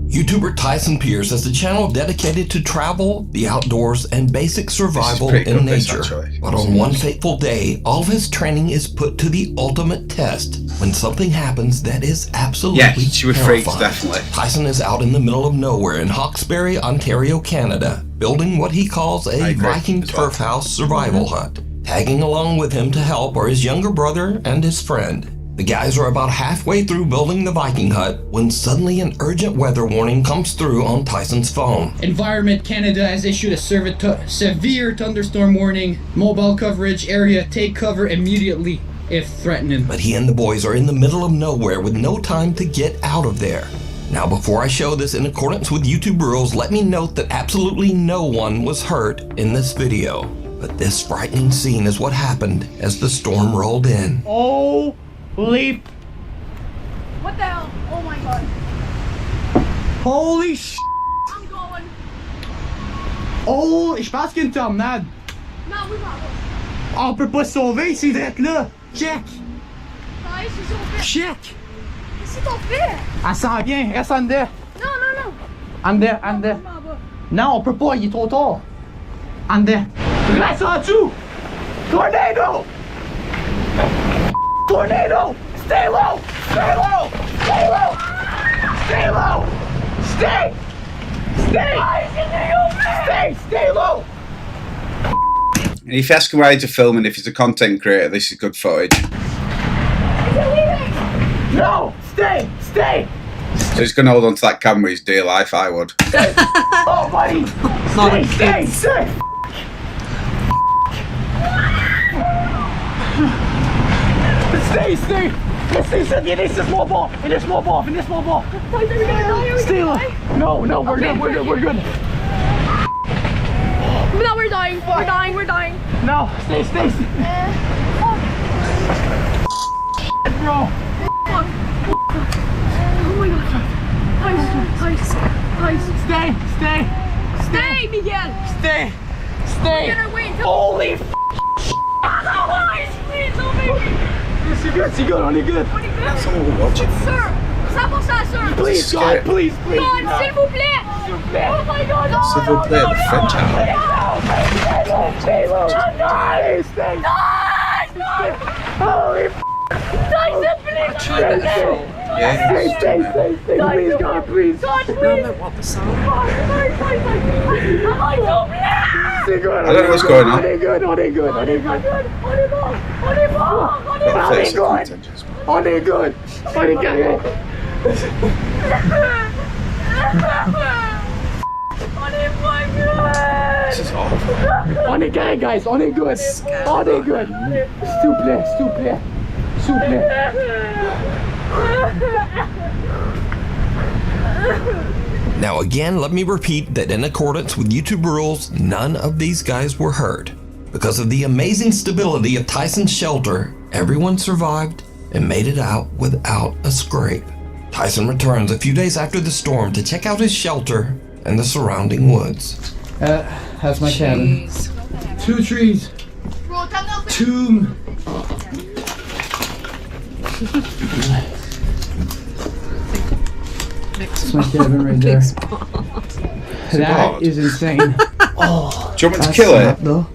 YouTuber Tyson Pierce has a channel dedicated to travel, the outdoors, and basic survival in nature. But on one fateful day, all of his training is put to the ultimate test when something happens that is absolutely she was freaked, terrifying. definitely. Tyson is out in the middle of nowhere in Hawkesbury, Ontario, Canada, building what he calls a Viking turf house survival hut. Tagging along with him to help are his younger brother and his friend. The guys are about halfway through building the Viking hut when suddenly an urgent weather warning comes through on Tyson's phone. Environment Canada has issued a severe thunderstorm warning. Mobile coverage area, take cover immediately if threatening. But he and the boys are in the middle of nowhere with no time to get out of there. Now, before I show this in accordance with YouTube rules, let me note that absolutely no one was hurt in this video. But this frightening scene is what happened as the storm rolled in. Oh, leap. What the hell? Oh my god. Holy sh**. I'm going. Oh, je pense qu'il y a une tornade. Non, oui, pardon. Oh, on peut pas se sauver, c'est d'être là. Check. Ouais, je suis sauvé. Check. Qu'est-ce que t'en fais? Elle s'en vient, reste en dedans. Non, non, non. En dedans, en dedans. Non, on peut pas, il est trop tard. En dedans. Reste en dessous. Tornado. Tornado! Stay low! Stay low! Stay low! Stay low! Stay! Stay! Stay! Stay low! And if you ask him why he's filming, if he's a content creator, this is good footage. No! Stay! Stay! So he's going to hold on to that camera his dear life, I would. Stay! Oh, buddy! Stay! Stay! Stay! Stay, stay! Stay, stay! It is a small ball! It is small ball! It is small ball! Stay low! No, no, we're good, we're good, we're good! No, we're dying! We're dying, we're dying! No, stay, stay! Bro! Oh my god! Nice! Stay, stay! Stay, Miguel! Stay! Stay! We're gonna wait! Holy f***! Please, no baby! C'est good, on est good! Someone will watch it. Sir! 100%, sir! Please, God, please, please! God, s'il vous plaît! S'il vous plaît! Oh my god! No, S'il vous plaît, the French Stay low! Stay low! Stay! Stay! Holy f***! Tyson, please! Try that phone. Yeah. Stay, stay, stay, stay! Please, God, please! God, I don't please! know what the sound. C'est good! I don't know what's going on. On est good, on est good, on est good! On est good! On est good! On est carré! This is awful. On est carré, guys! On est good! On est good! S'il vous plaît, s'il vous plaît! S'il vous plaît! Now again, let me repeat that in accordance with YouTube rules, none of these guys were hurt. Because of the amazing stability of Tyson's shelter, everyone survived and made it out without a scrape. Tyson returns a few days after the storm to check out his shelter and the surrounding woods. How's my cabin? 2 trees. 2. That's my cabin right there. That is insane. Oh, do you want me to kill it? Though.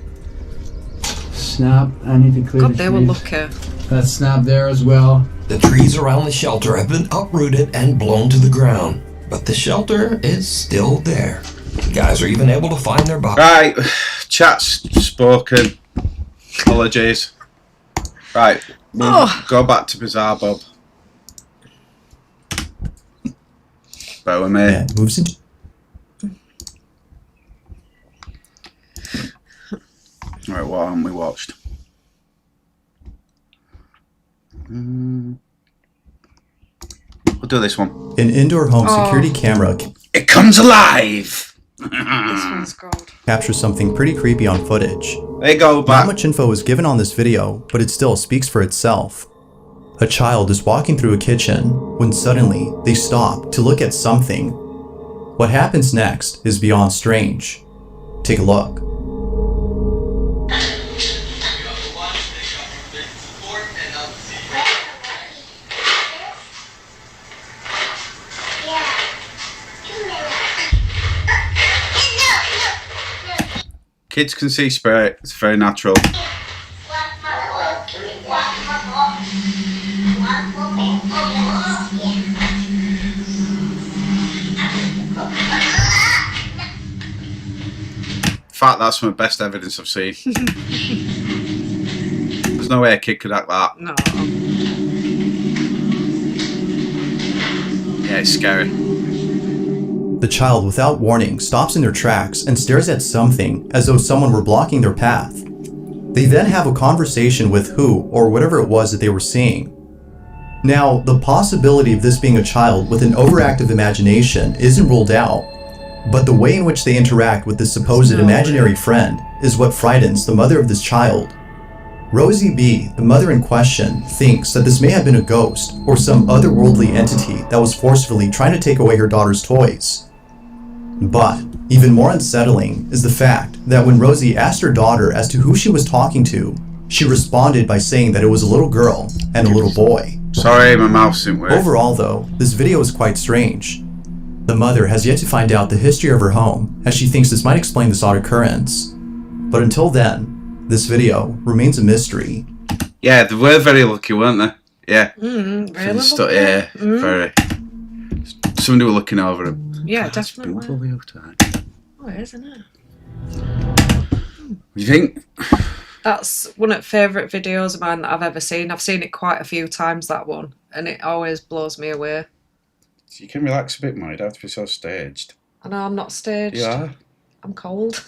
Snap. I need to clear God, the they were trees. lucky. That snap there as well. The trees around the shelter have been uprooted and blown to the ground, but the shelter is still there. The guys are even able to find their body. Right, chat's spoken. Apologies. Right, we'll go back to Bizarre Bob. Bear with me. Yeah, moves into. Right, what haven't we watched? We'll do this one. An indoor home security camera It comes alive! This one's gold. captures something pretty creepy on footage. They go back. Not much info is given on this video, but it still speaks for itself. A child is walking through a kitchen when suddenly they stop to look at something. What happens next is beyond strange. Take a look. Kids can see spirit. It's very natural. In fact, that's some of the best evidence I've seen. There's no way a kid could act that. No. Yeah, it's scary. The child, without warning, stops in their tracks and stares at something as though someone were blocking their path. They then have a conversation with who or whatever it was that they were seeing. Now, the possibility of this being a child with an overactive imagination isn't ruled out, but the way in which they interact with this supposed imaginary friend is what frightens the mother of this child. Rosie B., the mother in question, thinks that this may have been a ghost or some otherworldly entity that was forcefully trying to take away her daughter's toys. But even more unsettling is the fact that when Rosie asked her daughter as to who she was talking to, she responded by saying that it was a little girl and a little boy. Sorry, my mouth didn't work. Overall, though, this video is quite strange. The mother has yet to find out the history of her home, as she thinks this might explain this odd occurrence. But until then, this video remains a mystery. Yeah, they were very lucky, weren't they? Yeah. Really Yeah, very. Somebody were looking over them. Yeah, definitely. Beautiful. Oh, it is, isn't it? You think? That's one of the favourite videos of mine that I've ever seen. I've seen it quite a few times, that one, and it always blows me away. You can relax a bit more, you don't have to be so staged. I know I'm not staged. You are? I'm cold.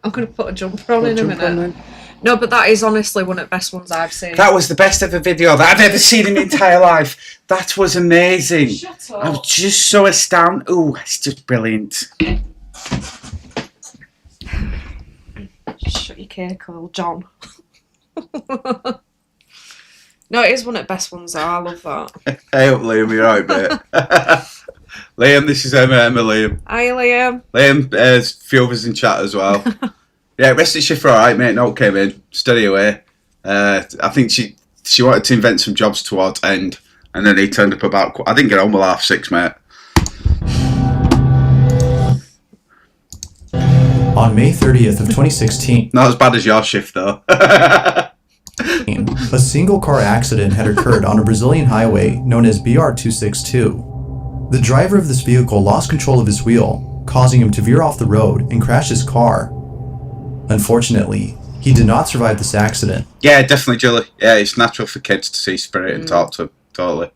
I'm going to put a jumper on in a minute. No, but that is honestly one of the best ones I've seen. That was the best ever video that I've ever seen in my entire life. That was amazing. Shut up. I was just so astounded. Ooh, it's just brilliant. Shut your cake hole, John. No, it is one of the best ones though. I love that. Hey up, Liam, you're right, mate. Liam, this is Emma Liam. Hi, Liam. Liam, there's a few of us in chat as well. Yeah, rest of the shift alright, mate. Note came in. Steady away. I think she wanted to invent some jobs towards end, and then he turned up about... I didn't get home till 6:30, mate. On May 30th of 2016... Not as bad as your shift, though. A single car accident had occurred on a Brazilian highway known as BR-262. The driver of this vehicle lost control of his wheel, causing him to veer off the road and crash his car. Unfortunately, he did not survive this accident. Yeah, definitely, Julie. Yeah, it's natural for kids to see spirit and talk to them. Totally.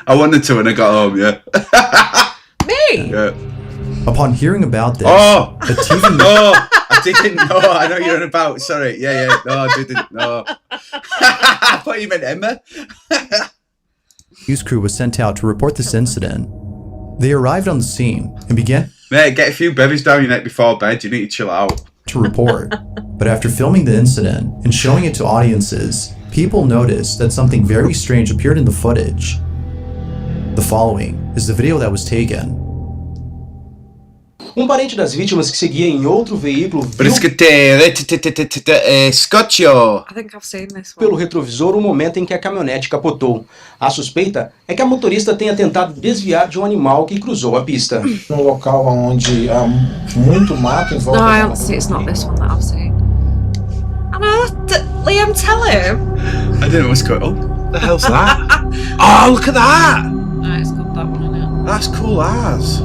I wanted to when I got home, yeah. Me? Yeah. Upon hearing about this, Oh! a TV No! I didn't know. I know you're on about. Sorry. Yeah. No, I didn't know. I thought you meant Emma. news crew was sent out to report this incident. They arrived on the scene and began Mate, get a few bevies down your neck before bed. You need to chill out. to report. But after filming the incident and showing it to audiences, people noticed that something very strange appeared in the footage. The following is the video that was taken. Um parente das vítimas que seguia em outro veículo viu Scotcho. I think I've seen this one. pelo retrovisor o momento em que a caminhonete capotou. A suspeita é que a motorista tenha tentado desviar de um animal que cruzou a pista. Um local onde há muito mato em volta. No, I haven't seen. It's not this one that I've seen. I know. Liam, tell him. I don't know what's going on. What the hell's that? Oh, look at that! No, it's got that one in it. That's cool as.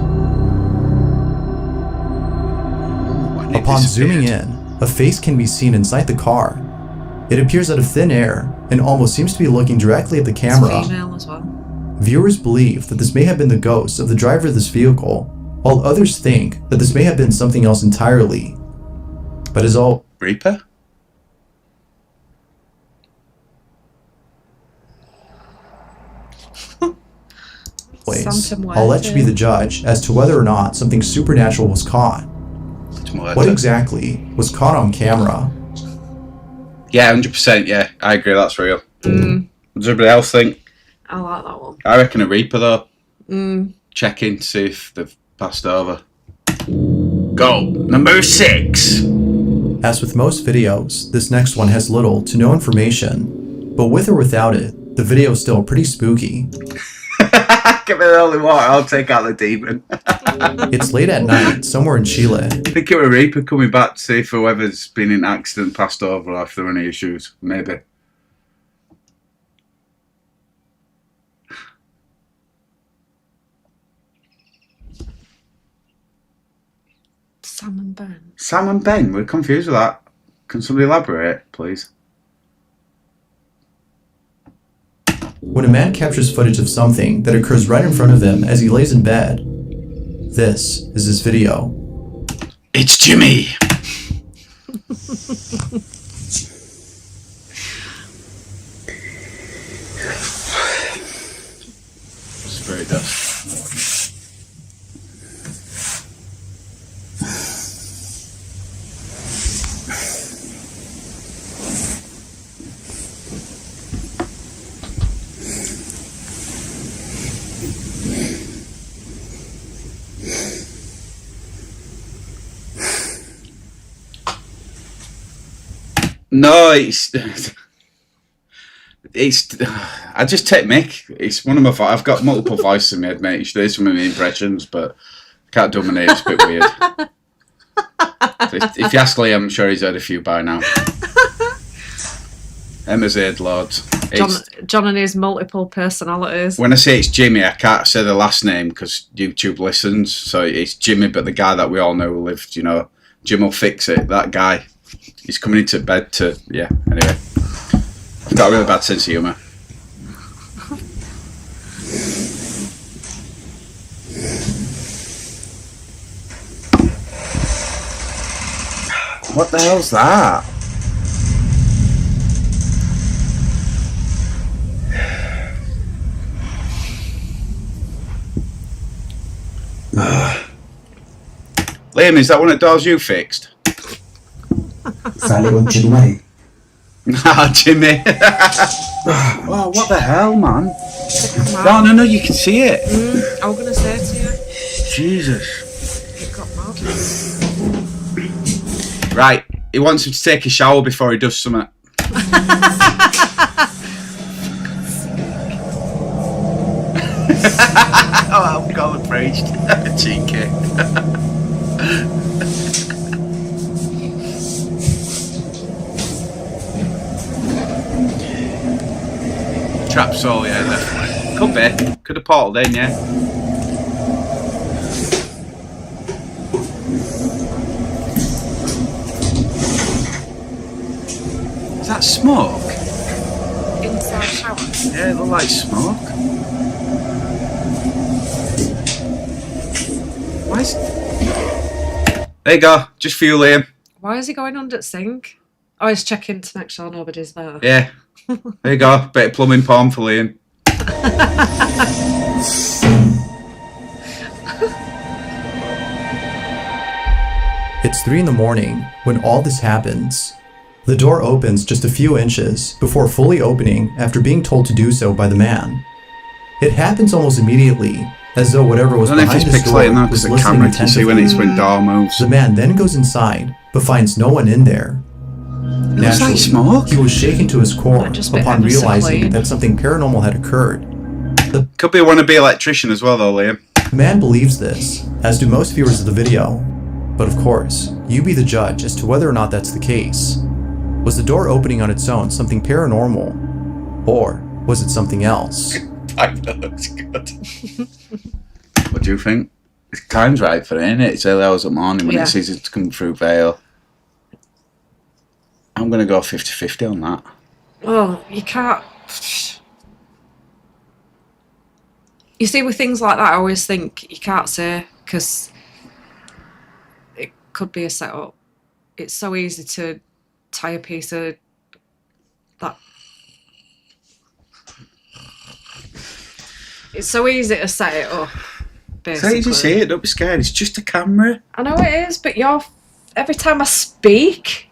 Upon zooming in, a face can be seen inside the car. It appears out of thin air and almost seems to be looking directly at the camera. It's female as well. Viewers believe that this may have been the ghost of the driver of this vehicle, while others think that this may have been something else entirely. But as all Reaper? ways, I'll let you be the judge as to whether or not something supernatural was caught. What exactly was caught on camera? Yeah, 100%. Yeah, I agree. That's real. What does everybody else think? I like that one. I reckon a Reaper though. Check in to see if they've passed over. Go number 6. As with most videos, this next one has little to no information, but with or without it, the video is still pretty spooky. Give me the only water. I'll take out the demon. It's late at night, somewhere in Chile. I think it was a Reaper coming back to see if whoever's been in an accident passed over or if there were any issues. Maybe. Sam and Ben. Sam and Ben, we're confused with that. Can somebody elaborate, please? When a man captures footage of something that occurs right in front of him as he lays in bed, this is his video. It's Jimmy! Spirit dust. No, it's I just take Mick. It's one of my. I've got multiple voices in my head, mate. You should hear some of my impressions, but I can't dominate. It's a bit weird. If you ask Liam, I'm sure he's heard a few by now. Emma's heard loads. John and his multiple personalities. When I say it's Jimmy, I can't say the last name because YouTube listens. So it's Jimmy, but the guy that we all know who lived, you know, Jim will fix it. That guy. He's coming into bed to, yeah, anyway. I've got a really bad sense of humour. What the hell's that? Liam, is that one of the doors you fixed? Sale con Chimari. Ah, Jimmy. Oh, what the hell, man? No, you can see it. I was going to say to you. Jesus. It got mad. Right, he wants him to take a shower before he does something. Oh, I'm God preached. Cheeky. Trap soul, yeah, definitely. Could be. Could have portaled in, yeah. Is that smoke? Inside shower. Yeah, it looked like smoke. Why is... There you go, just for you, Liam. Why is he going under the sink? Oh, he's checking to make sure nobody's there. Yeah. There you go, bit of plumbing porn for Liam. It's 3 in the morning when all this happens. The door opens just a few inches before fully opening after being told to do so by the man. It happens almost immediately, as though whatever was I don't know if behind it's this door pixelated now because was the listening camera can see when attentively. door moves. The man then goes inside, but finds no one in there. looks like smoke. He was shaken to his core upon realizing that something paranormal had occurred. Could be a wannabe electrician as well, though, Liam. The man believes this, as do most viewers of the video. But of course, you be the judge as to whether or not that's the case. Was the door opening on its own something paranormal? Or was it something else? That looks good. What do you think? It's time's right for it, isn't it? It's early hours of the morning when it sees it come through Vale. I'm going to go 50-50 on that. Well, you can't... You see, with things like that, I always think you can't say, because it could be a setup. It's so easy to tie a piece of that. It's so easy to set it up, basically. So easy to say it, don't be scared. It's just a camera. I know it is, but every time I speak...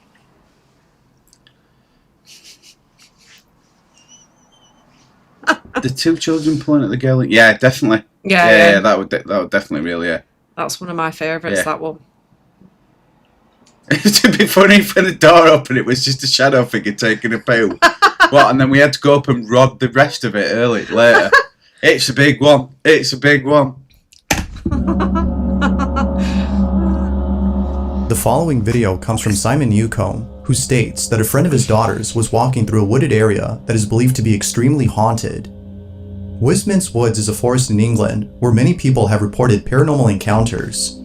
The two children pulling at the girl. Yeah, definitely. Yeah. That would definitely really. Yeah. That's one of my favourites. That one. It'd be funny if when the door opened, it was just a shadow figure taking a poo. What? And then we had to go up and rod the rest of it later. It's a big one. It's a big one. The following video comes from Simon Newcomb, who states that a friend of his daughter's was walking through a wooded area that is believed to be extremely haunted. Westminster Woods is a forest in England where many people have reported paranormal encounters.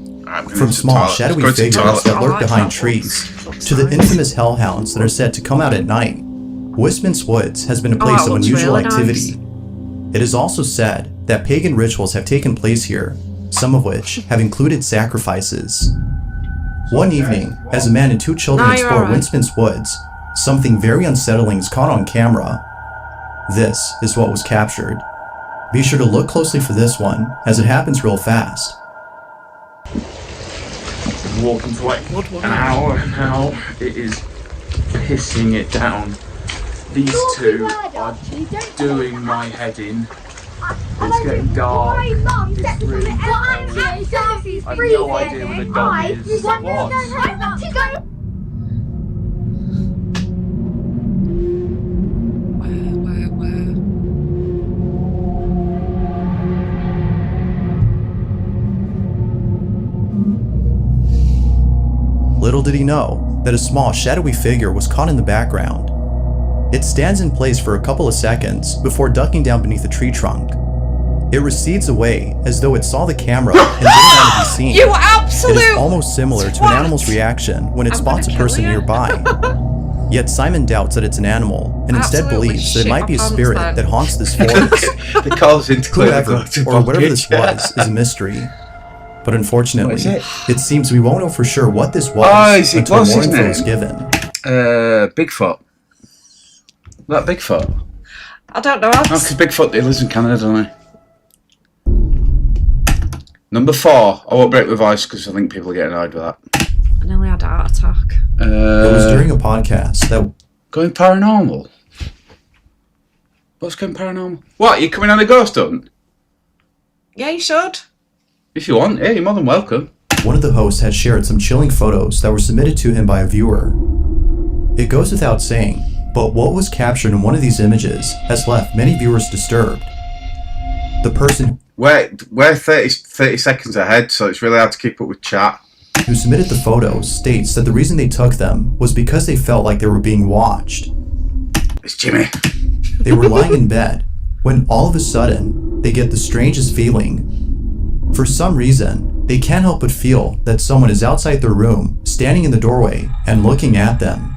From small, shadowy figures that lurk behind trees, to the infamous hellhounds that are said to come out at night, Westminster Woods has been a place of unusual activity. It is also said that pagan rituals have taken place here, some of which have included sacrifices. One evening, as a man and two children explore Westminster Woods, something very unsettling is caught on camera. This is what was captured. Be sure to look closely for this one, as it happens real fast. Walking for like an hour now. It is pissing it down. These two are doing my head in. It's getting dark. It's really dark. I have no idea where the dog is. What? Little did he know that a small, shadowy figure was caught in the background. It stands in place for a couple of seconds before ducking down beneath a tree trunk. It recedes away as though it saw the camera and didn't want to be seen. You absolute It is almost similar to an animal's reaction when it spots a person nearby. Yet Simon doubts that it's an animal and instead believes that it might be a spirit that haunts this forest. The calls into Whoever or whatever this was is a mystery. But unfortunately, it seems we won't know for sure what this was until more info is given. Bigfoot. That Bigfoot? I don't know. Because Bigfoot, he lives in Canada, doesn't he? Number 4. I won't break my voice because I think people are getting annoyed with that. I nearly had a heart attack. It was during a podcast that... Going paranormal? What's going paranormal? What, you coming on a ghost hunt? Yeah, you should. If you want, yeah, you're more than welcome. One of the hosts had shared some chilling photos that were submitted to him by a viewer. It goes without saying, but what was captured in one of these images has left many viewers disturbed. The person... We're 30 seconds ahead, so it's really hard to keep up with chat. Who submitted the photos states that the reason they took them was because they felt like they were being watched. It's Jimmy. They were lying in bed when all of a sudden they get the strangest feeling. For some reason, they can't help but feel that someone is outside their room, standing in the doorway and looking at them.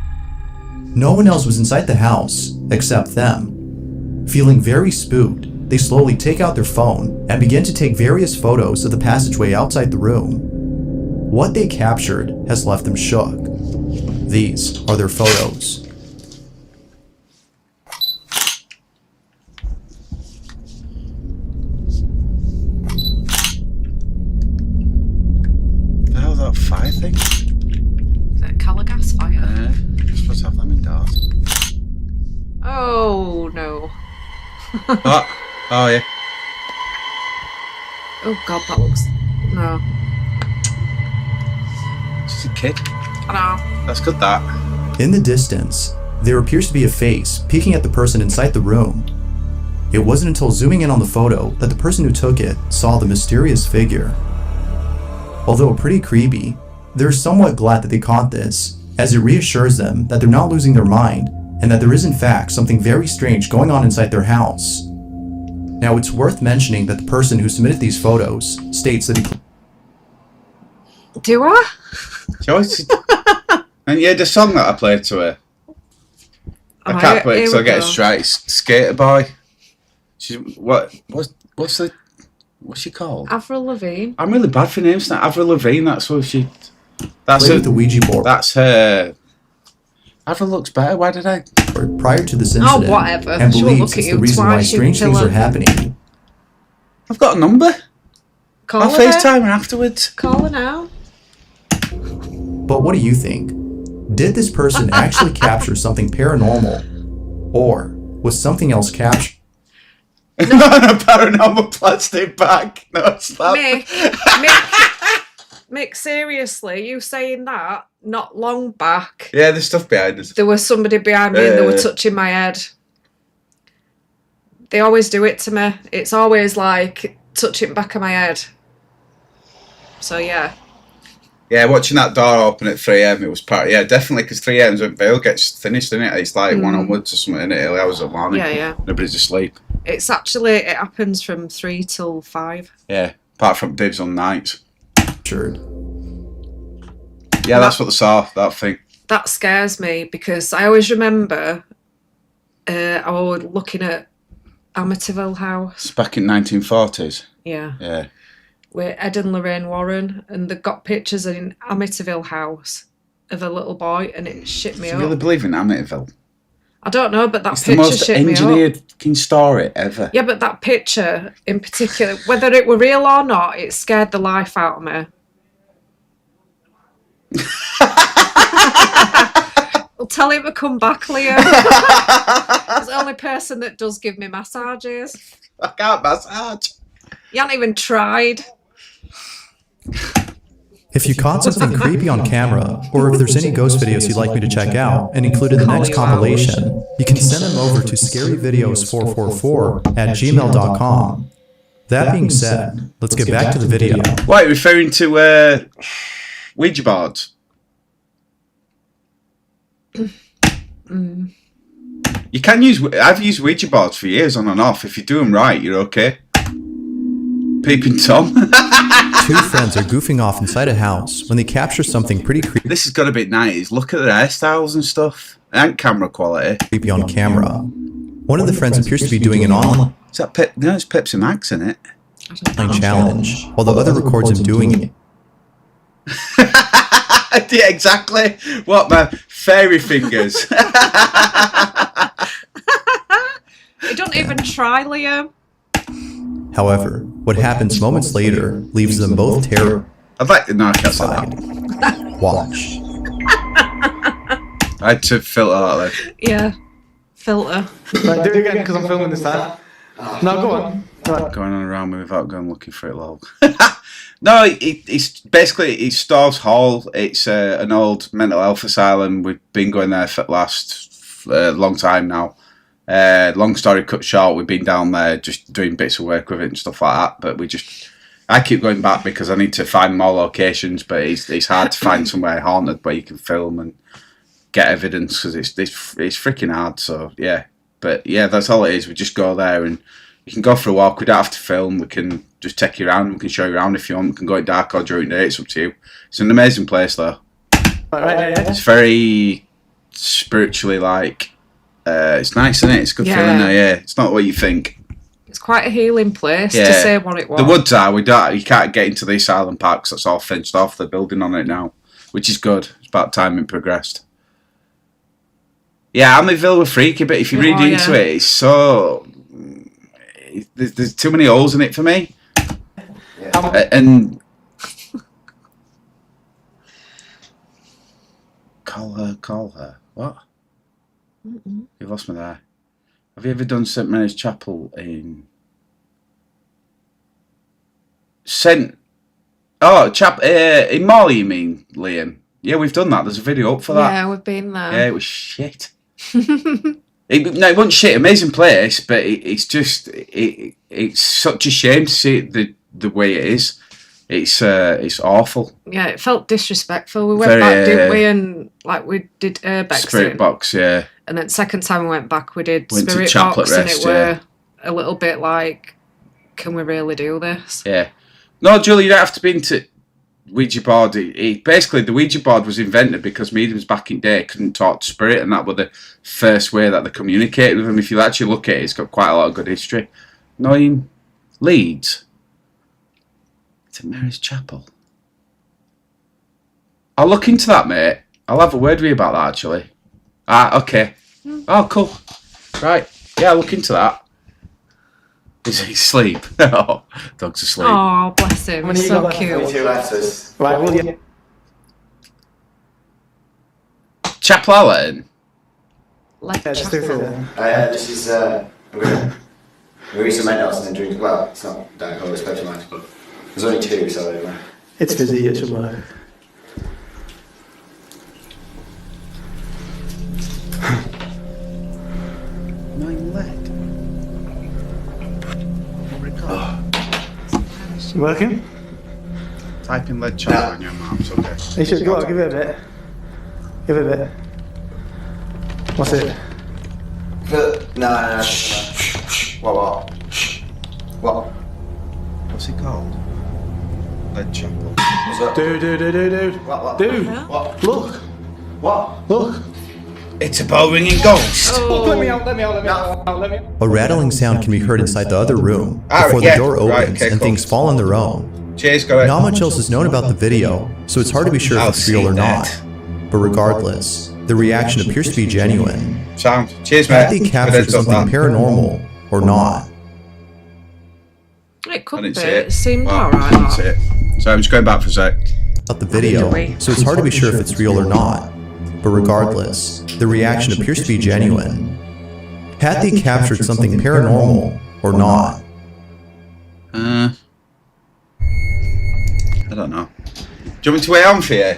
No one else was inside the house except them. Feeling very spooked, they slowly take out their phone and begin to take various photos of the passageway outside the room. What they captured has left them shook. These are their photos. The hell's that fire thing? Is it a colour gas fire? You're supposed to have them indoors. Oh, no. Oh yeah. Oh God, that looks no. She's a kid. I know. That's good. That. In the distance, there appears to be a face peeking at the person inside the room. It wasn't until zooming in on the photo that the person who took it saw the mysterious figure. Although pretty creepy, they're somewhat glad that they caught this, as it reassures them that they're not losing their mind and that there is in fact something very strange going on inside their house. Now, it's worth mentioning that the person who submitted these photos states that he... Do I? Joyce. And yeah, the song that I played to her. I can't play it because I get it straight. It's Skater Boy. She's what's she called? Avril Lavigne. I'm really bad for names now. Avril Lavigne. That's what she. That's Play with the Ouija board. That's her. Avril looks better. Why did I? Prior to this incident, whatever. and She'll believes look it's at the you reason why twice, you strange things killer. are happening. I've got a number. Call I'll her. FaceTime her afterwards. Call her now. But what do you think? Did this person actually capture something paranormal? Or was something else captured? Not a paranormal plastic bag. No, it's not. Mick, seriously, you saying that not long back, Yeah, there's stuff behind us. there was somebody behind me and they were touching my head. They always do it to me. It's always like touching the back of my head. So yeah. Yeah, watching that door open at 3 a.m. it was part. Yeah, definitely, because 3 a.m. when Vale gets finished, isn't it? It's like 1 onwards or something in it, early hours of the morning. Yeah. Nobody's asleep. It's actually, it happens from 3 till 5. Yeah, apart from dibs on nights. Sure. Yeah, that's what they saw, that thing. That scares me because I always remember I was looking at Amityville House. It's back in 1940s. Yeah. Yeah. With Ed and Lorraine Warren, and they've got pictures in Amityville House of a little boy, and it shit me Do up. you really believe in Amityville? I don't know, but that It's the picture most shit me up. engineered fucking story ever. Yeah, but that picture in particular, whether it were real or not, it scared the life out of me. Well, tell him to come back, Liam. He's the only person that does give me massages. I can't massage. You haven't even tried. If you caught something creepy on camera, or if there's any ghost videos you'd like me to check out and include in the next compilation, you can send them over to scaryvideos444@gmail.com. That being said, let's get back to the video. Wait, referring to Ouija boards? You can use. I've used Ouija boards for years on and off. If you do them right, you're okay. Peeping Tom. Two friends are goofing off inside a house when they capture something pretty creepy. This has got a bit 90s. Look at their hairstyles and stuff. And camera quality. Creepy on camera. One of the friends appears to be doing an online Is that Pep? No, it's Pepsi Max, isn't it? challenge, while the other records him doing it. Yeah, exactly. What, my fairy fingers? You don't even try, Liam. However, what happens moments later leaves them both terrified. I'd like to know if that's that. Watch. I had to filter that then. Yeah. Filter. Right, do it again because I'm filming this time. No, go on. Going on around me without going looking for it, lol. No, it's basically it's Storrs Hall. It's an old mental health asylum. We've been going there for the last long time now. Long story cut short, we've been down there just doing bits of work with it and stuff like that. But I keep going back because I need to find more locations. But it's hard to find somewhere haunted where you can film and get evidence because it's freaking hard. So yeah, but yeah, that's all it is. We just go there and you can go for a walk. We don't have to film. We can just take you around. We can show you around if you want. We can go at dark or during the day. It's up to you. It's an amazing place though. It's very spiritually like. It's nice, isn't it? It's a good feeling there. Yeah, it's not what you think. It's quite a healing place to say what it was. The woods are. You can't get into the asylum parks. That's all fenced off. They're building on it now, which is good. It's about time it progressed. Yeah, Amityville were freaky, but if you read into it, it's so there's too many holes in it for me. And call her. What? You've lost me there. Have you ever done St Mary's Chapel in sent. Oh, in Morley, you mean, Liam? Yeah, we've done that. There's a video up for that. Yeah, we've been there. Yeah, it was shit. It wasn't shit. Amazing place, but it's just it's such a shame to see it the way it is. It's awful. Yeah, it felt disrespectful. We went back, didn't we? And like we did Urbex. Spirit Box, yeah. And then second time we went back, we did Went to Spirit Chaplet Box, Rest, and it were a little bit like, can we really do this? Yeah. No, Julie, you don't have to be into Ouija board. Basically, the Ouija board was invented because mediums back in the day couldn't talk to spirit, and that was the first way that they communicated with them. If you actually look at it, it's got quite a lot of good history. Knowing Leeds. It's at Mary's Chapel. I'll look into that, mate. I'll have a word with you about that, actually. Okay. Oh, cool. Right. Yeah, I'll look into that. Is he asleep? Oh, dog's asleep. Oh, bless him. He's so cute. 2 letters. Right, will you? Chapel Allen. Just do it for them. This is, I'm gonna read some notes and then drink. Well, it's not dark or specialised, but there's only 2, so It's busy, it should work. You working? Type in lead chapel on your maps, okay. You should go on, give it a bit. Give it a bit. What's it? No. What? What's it called? Lead chapel. Dude. What? Dude, What? look. What? Look. It's a bell ringing ghost. Oh. Let me out. A rattling sound can be heard inside the other room before the door opens and things fall on their own. Cheers, got it. Not much else is known about the video, so it's hard to be sure if it's real or not. But regardless, the reaction appears to be genuine. Sound. Cheers, mate. Kathy captured something paranormal or not. It I could didn't be. see it. It seemed Well, alright. I didn't see it. So I'm just going back for a sec. About the video, so it's hard to be sure if it's real or not. But regardless, the reaction appears to be genuine. Kathy captured something paranormal or not. I don't know. Do you want me to wait on for you?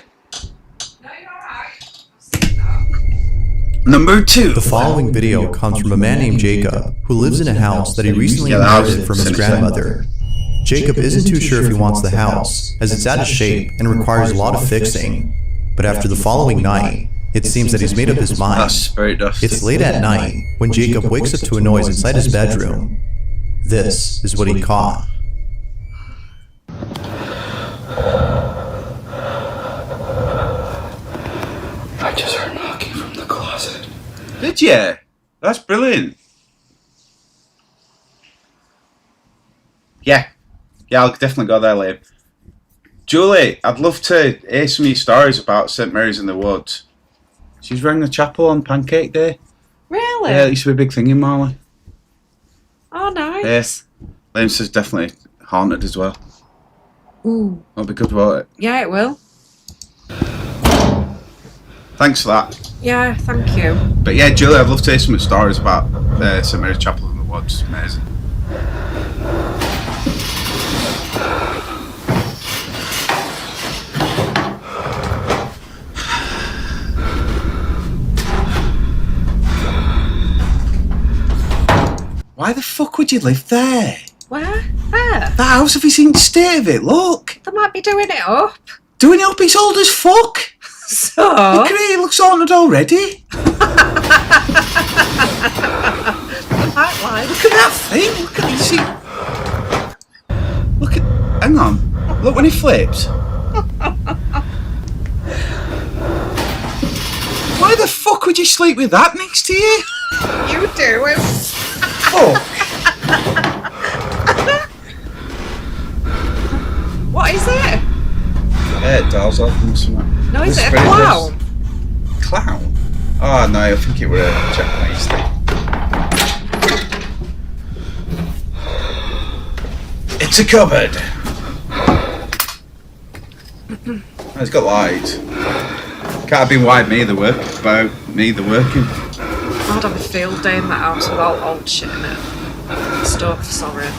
Number 2. The following video comes from a man named Jacob, who lives in a house that he recently inherited from his grandmother. Jacob isn't too sure if he wants the house, as it's out of shape and requires a lot of fixing. But after the following night, it seems that he's made up his mind. It's late at night when Jacob wakes up to a noise inside his bedroom. This is what he caught. I just heard knocking from the closet. Did you? That's brilliant. Yeah, I'll definitely go there, Liam. Julie, I'd love to hear some of your stories about St Mary's in the Woods. She's rang the chapel on Pancake Day. Really? Yeah, it used to be a big thing in Marley. Oh, nice. Yes. Liam says definitely haunted as well. Ooh. That'll be good, won't it? Yeah, it will. Thanks for that. Yeah, thank you. But yeah, Julie, I'd love to hear some stories about St Mary's Chapel in the Woods. Amazing. Why the fuck would you live there? Where? Where? That house, have you seen the state of it? Look. They might be doing it up. Doing it up, it's old as fuck. So? Look at it, it looks haunted already. Might lie. Look at that thing. Look at this. Look at. Hang on. Look when it flips. Why the fuck would you sleep with that next to you? You do it. Fuck. What is it? Dolls open or something. No, is it a clown? Clown? Oh no, I think it were a Japanese thing. It's a cupboard. Oh, it's got lights. Can't have been wide me the work about me the working. I'd have a field day in that house with all old shit in it. Stuff, sorry. Is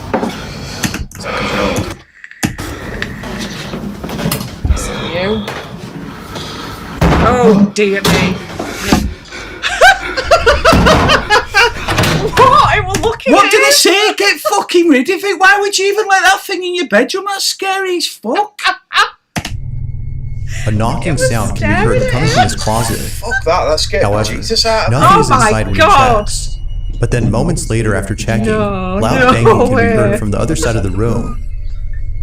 that 'cause you're old? you. Oh dear me. What? It was looking What at did I it. say? Get fucking rid of it. Why would you even let that thing in your bedroom? That's scary as fuck. A knocking sound can be heard coming from his closet. Fuck that, that's scary. However, Jesus out. nothing is Oh my inside when he God. checks. But then moments later after checking, No loud banging can be way. heard from the other side of the room.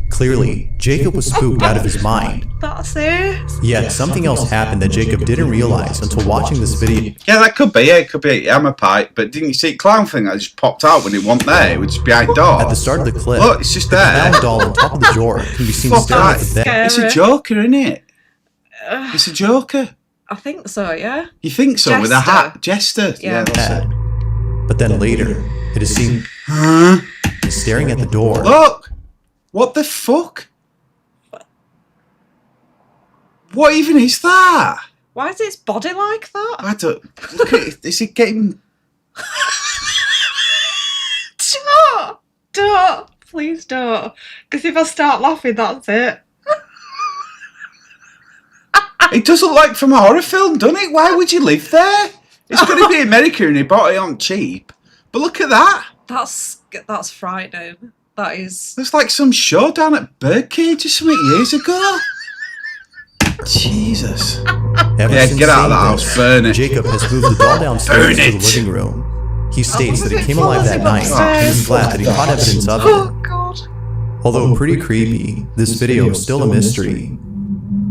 Clearly, Jacob was spooked out of his mind. That's it. Yet something else happened that Jacob didn't realize until watching this video. Yeah, that could be. Yeah, it could be a hammer pipe. But didn't you see a clown thing that just popped out when it wasn't there? It was just behind door. At the start of the clip, Look, it's just the there. clown doll on top of the drawer can be seen Fuck staring at that. the bed. It's a Joker, isn't it? It's a Joker. I think so, yeah. You think so? With a hat? Jester. Yeah, that's it. But then later, it is seen staring at the door. Look! What the fuck? What even is that? Why is its body like that? I don't... Look at it. Is it getting... Don't. Please don't. Because if I start laughing, that's it. It does look like from a horror film, doesn't it? Why would you live there? It's going to be America and they bought it on cheap. But look at that. That's frightening. That is... There's like some show down at Birdcage or something years ago. Jesus. Ever since get out of the seeing house, this, burn it. Jacob has moved the doll downstairs Burn to the it. living room. He states that it came fall alive as that it night and is glad that he caught evidence of Oh, it. God. Although pretty creepy, this video is still a mystery.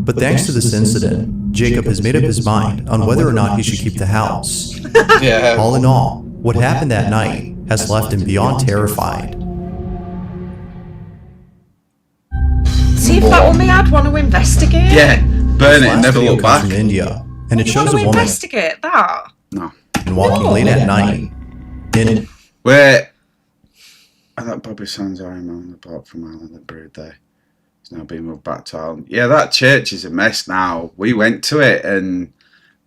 But thanks to this incident, Jacob has made up his mind on whether or not he should keep the house. Yeah. All in all, what happened that night has left him beyond terrified. See if that were me, I'd want to investigate. Yeah. Burn it and Last never video look comes back. from India, and it You shows want a to woman investigate that? No. walking late at night in Where... I thought Bobby Sands Iron Man the bought from Ireland that brewed there. It's now being moved back to Ireland. Yeah, that church is a mess now. We went to it and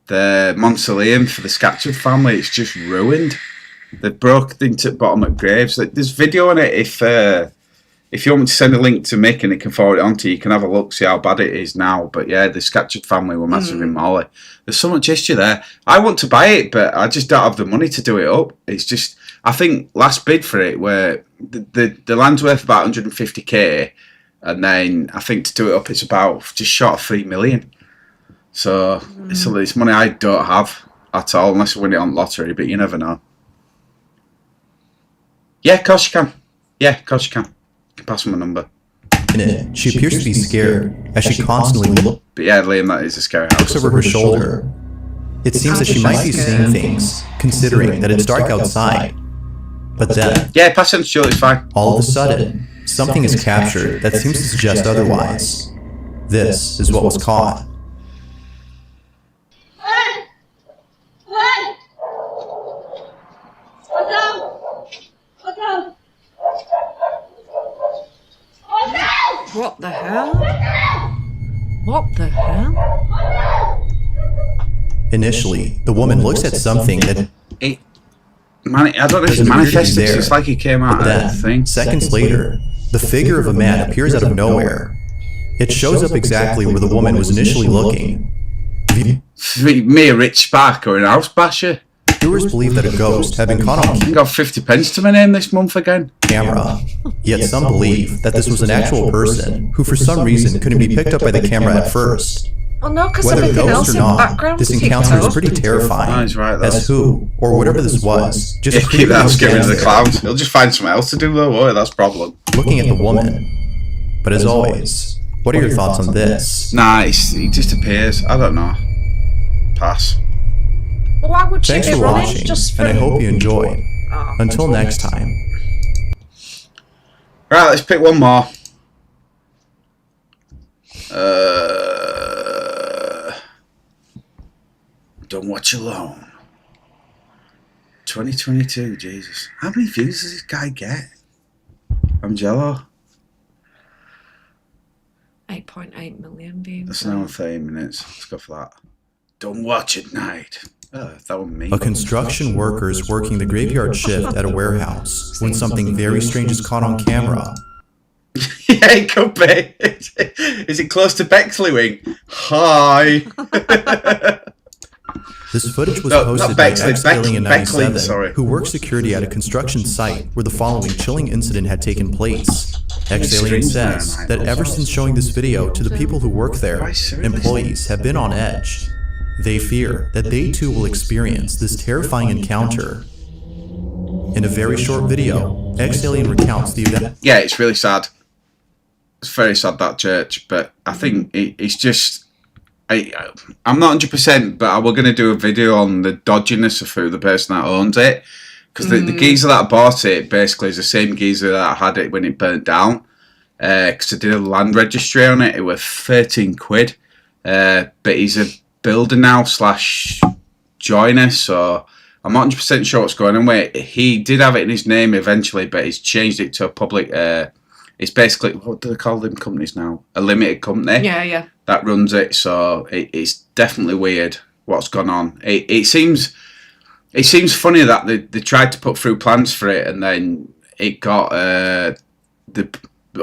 the mausoleum for the Scatcherd family, it's just ruined. They've broke into the bottom of graves. There's video on it. If you want me to send a link to Mick and it can forward it on to you, you can have a look, see how bad it is now. But yeah, the Scatcherd family were massive in Molly. There's so much history there. I want to buy it, but I just don't have the money to do it up. It's just, I think last bid for it, where the land's worth about 150k, and then I think to do it up, it's about just short of 3 million. So it's money I don't have at all, unless I win it on lottery, but you never know. Yeah, of course you can. Yeah, of course you can. You can pass me my number. in it. She appears to be scared as she constantly looks But yeah, Liam, that is a scary house. over her shoulder. It seems that she might be seeing things, considering that it's dark outside. But then, Yeah, pass it on to Julie, it's fine. all of a sudden, something is captured that seems to suggest otherwise. This is what was caught. What the hell? What the hell? Initially, the woman looks at something that I don't know if it's doesn't appear to be manifested, there. it's like he came out But of then, the thing. seconds later, the figure of a man appears out of nowhere. It shows up exactly where the woman was initially looking. Me, a rich spark or an house basher. Viewers believe that a ghost had been caught on I got 50 pence to my name this month again. camera. Yet some believe that this was an actual person who for some reason couldn't be picked up by the camera at first. Well, no, because Whether everything ghost else or in the not, background this was encounter picked is up. pretty terrifying, Oh, he's right, as who, or whatever this was, just Yeah, keep creepily that house, get rid of the stands clowns. He'll just find something else to do though, won't he? That's the problem. looking at the woman. But as always, what are your thoughts on this? Nah, he just appears. I don't know. Pass. Well, why would Thanks she be for running watching, just for... and I hope you enjoyed. Oh. Until next time. Right, let's pick one more. Don't watch alone. 2022, Jesus. How many views does this guy get? I'm jello. 8.8 million views. That's an hour and 30 minutes. Let's go for that. Don't watch at night. That was me. A construction worker is working the graveyard shift at a warehouse when something very strange is caught on camera. Yeah, it could be. Is it close to Bexley Wing? Hi. This footage was No, posted not by Bexley, Alien97, sorry. who works security at a construction site where the following chilling incident had taken place. Alien says that ever since showing this video to the people who work there, employees have been on edge. They fear that they too will experience this terrifying encounter. In a very short video, Alien recounts the event. Yeah, it's really sad. It's very sad, that church, but I think it's just... I'm not 100%, but we're going to do a video on the dodginess of who the person that owns it. Because the geezer that bought it basically is the same geezer that had it when it burnt down. Because I did a land registry on it. It was 13 quid. But he's a builder now / joiner, so I'm not 100% sure what's going on with it. He did have it in his name eventually, but he's changed it to a public... it's basically, what do they call them companies now? A limited company. Yeah. That runs it, so it's definitely weird what's gone on. It seems funny that they tried to put through plans for it, and then it got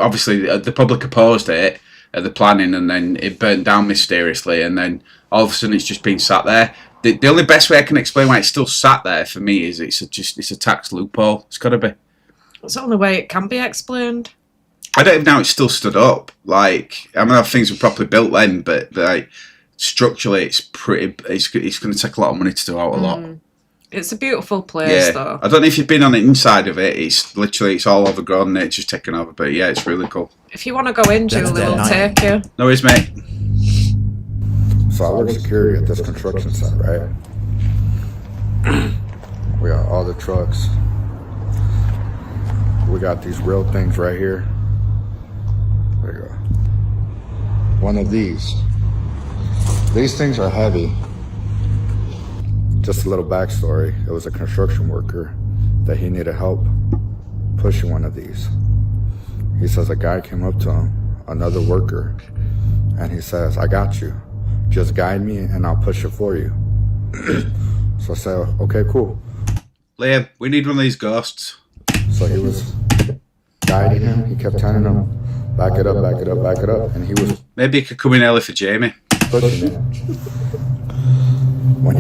obviously the public opposed it at the planning, and then it burnt down mysteriously, and then all of a sudden it's just been sat there. The only best way I can explain why it's still sat there for me is it's a tax loophole. It's got to be. It's the only way it can be explained. I don't even know how it's still stood up. Like, I mean, things were properly built then, but like structurally, it's pretty. It's going to take a lot of money to do out a lot. It's a beautiful place, though. I don't know if you've been on the inside of it. It's all overgrown. Nature's taken over, but yeah, it's really cool. If you want to go in, Julie, we'll take you. No worries, mate. So I work security at this construction site, right? We got all the trucks. We got these real things right here. There you go. One of these. These things are heavy. Just a little backstory. It was a construction worker that he needed help pushing one of these. He says a guy came up to him, another worker, and he says, "I got you. Just guide me and I'll push it for you." So I said, "Okay, cool." Liam, we need one of these ghosts. So he was guiding him. He kept telling him, "Back it up, back it up, back it up." And he was... Maybe you could come in early for Jamie. Pushing it. When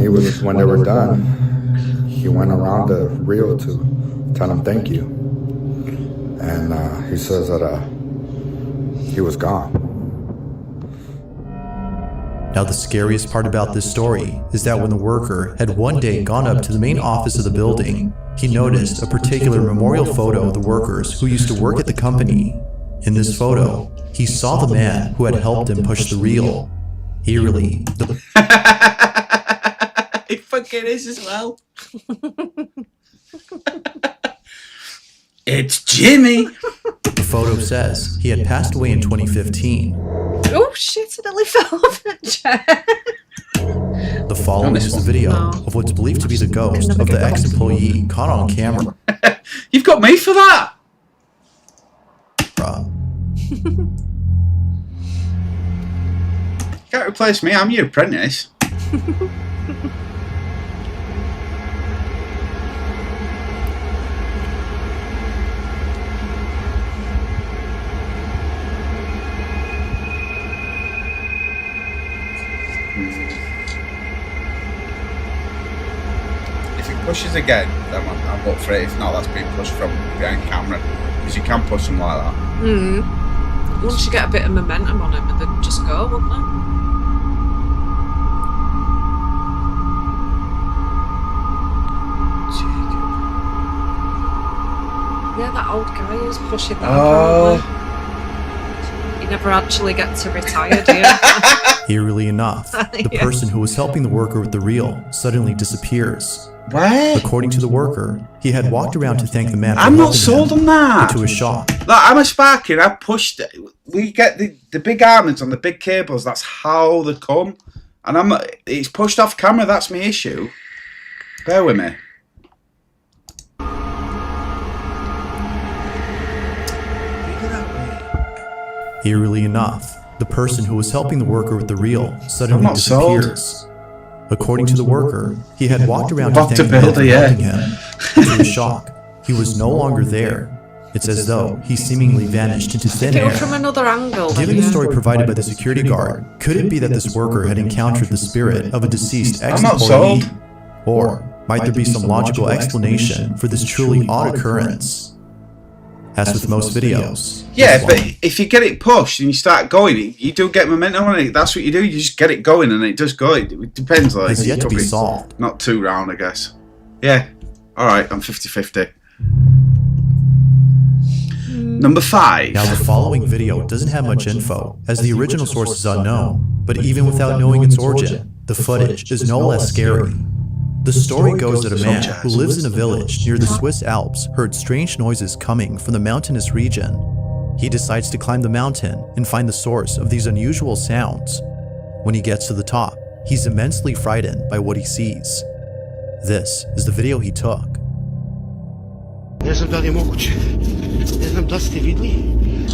they were done, he went around the reel to tell him thank you. And he says that he was gone. Now the scariest part about this story is that when the worker had one day gone up to the main office of the building, he noticed a particular memorial photo of the workers who used to work at the company. In this photo, he saw the man who had helped him push the reel. Eerily, It fucking is as well. It's Jimmy. The photo says he had passed away in 2015. Oh shit, I nearly fell off the chair. The following is the video of what's believed to be the ghost of the ex-employee caught on camera. You've got me for that. Can't replace me, I'm your apprentice. If it pushes again, then I'll vote for it. If not, that's being pushed from behind camera. Because you can push them like that. Once you get a bit of momentum on them, they'd just go, wouldn't they? Yeah, that old guy who's pushing that. Apparently. You never actually get to retire, do you? Eerily enough, the person who was helping the worker with the reel suddenly disappears. What? According to the worker, he had walked around to thank the man for I'm not helping sold him, on that. but to his shock, Like, I'm a sparking, I pushed it. We get the big arms on the big cables, that's how they come. And it's pushed off camera, that's my issue. Bear with me. eerily enough, the person who was helping the worker with the reel suddenly disappears. According to the worker, he had walked around to thank the man for helping him. To his shock, he was no longer there. It's as though he seemingly vanished into thin If it air. was from another angle. Given the story provided by the security guard, could it be that this worker had encountered the spirit of a deceased I'm not ex-employee? sold. Or might there be some logical explanation for this truly odd occurrence? As with most videos. Yeah, but if you get it pushed and you start going, you do get momentum on it. That's what you do. You just get it going and it does go. It depends. Like, Has yet to be solved. Not 2 round, I guess. Yeah. All right, I'm 50-50. Number 5. Now the following video doesn't have much info, as the original source is unknown, but even without knowing its origin, the footage is no less scary. The story goes that a man who lives in a village near the Swiss Alps heard strange noises coming from the mountainous region. He decides to climb the mountain and find the source of these unusual sounds. When he gets to the top, he's immensely frightened by what he sees. This is the video he took. Не знам дали е могуće. Не знам да ste vidli.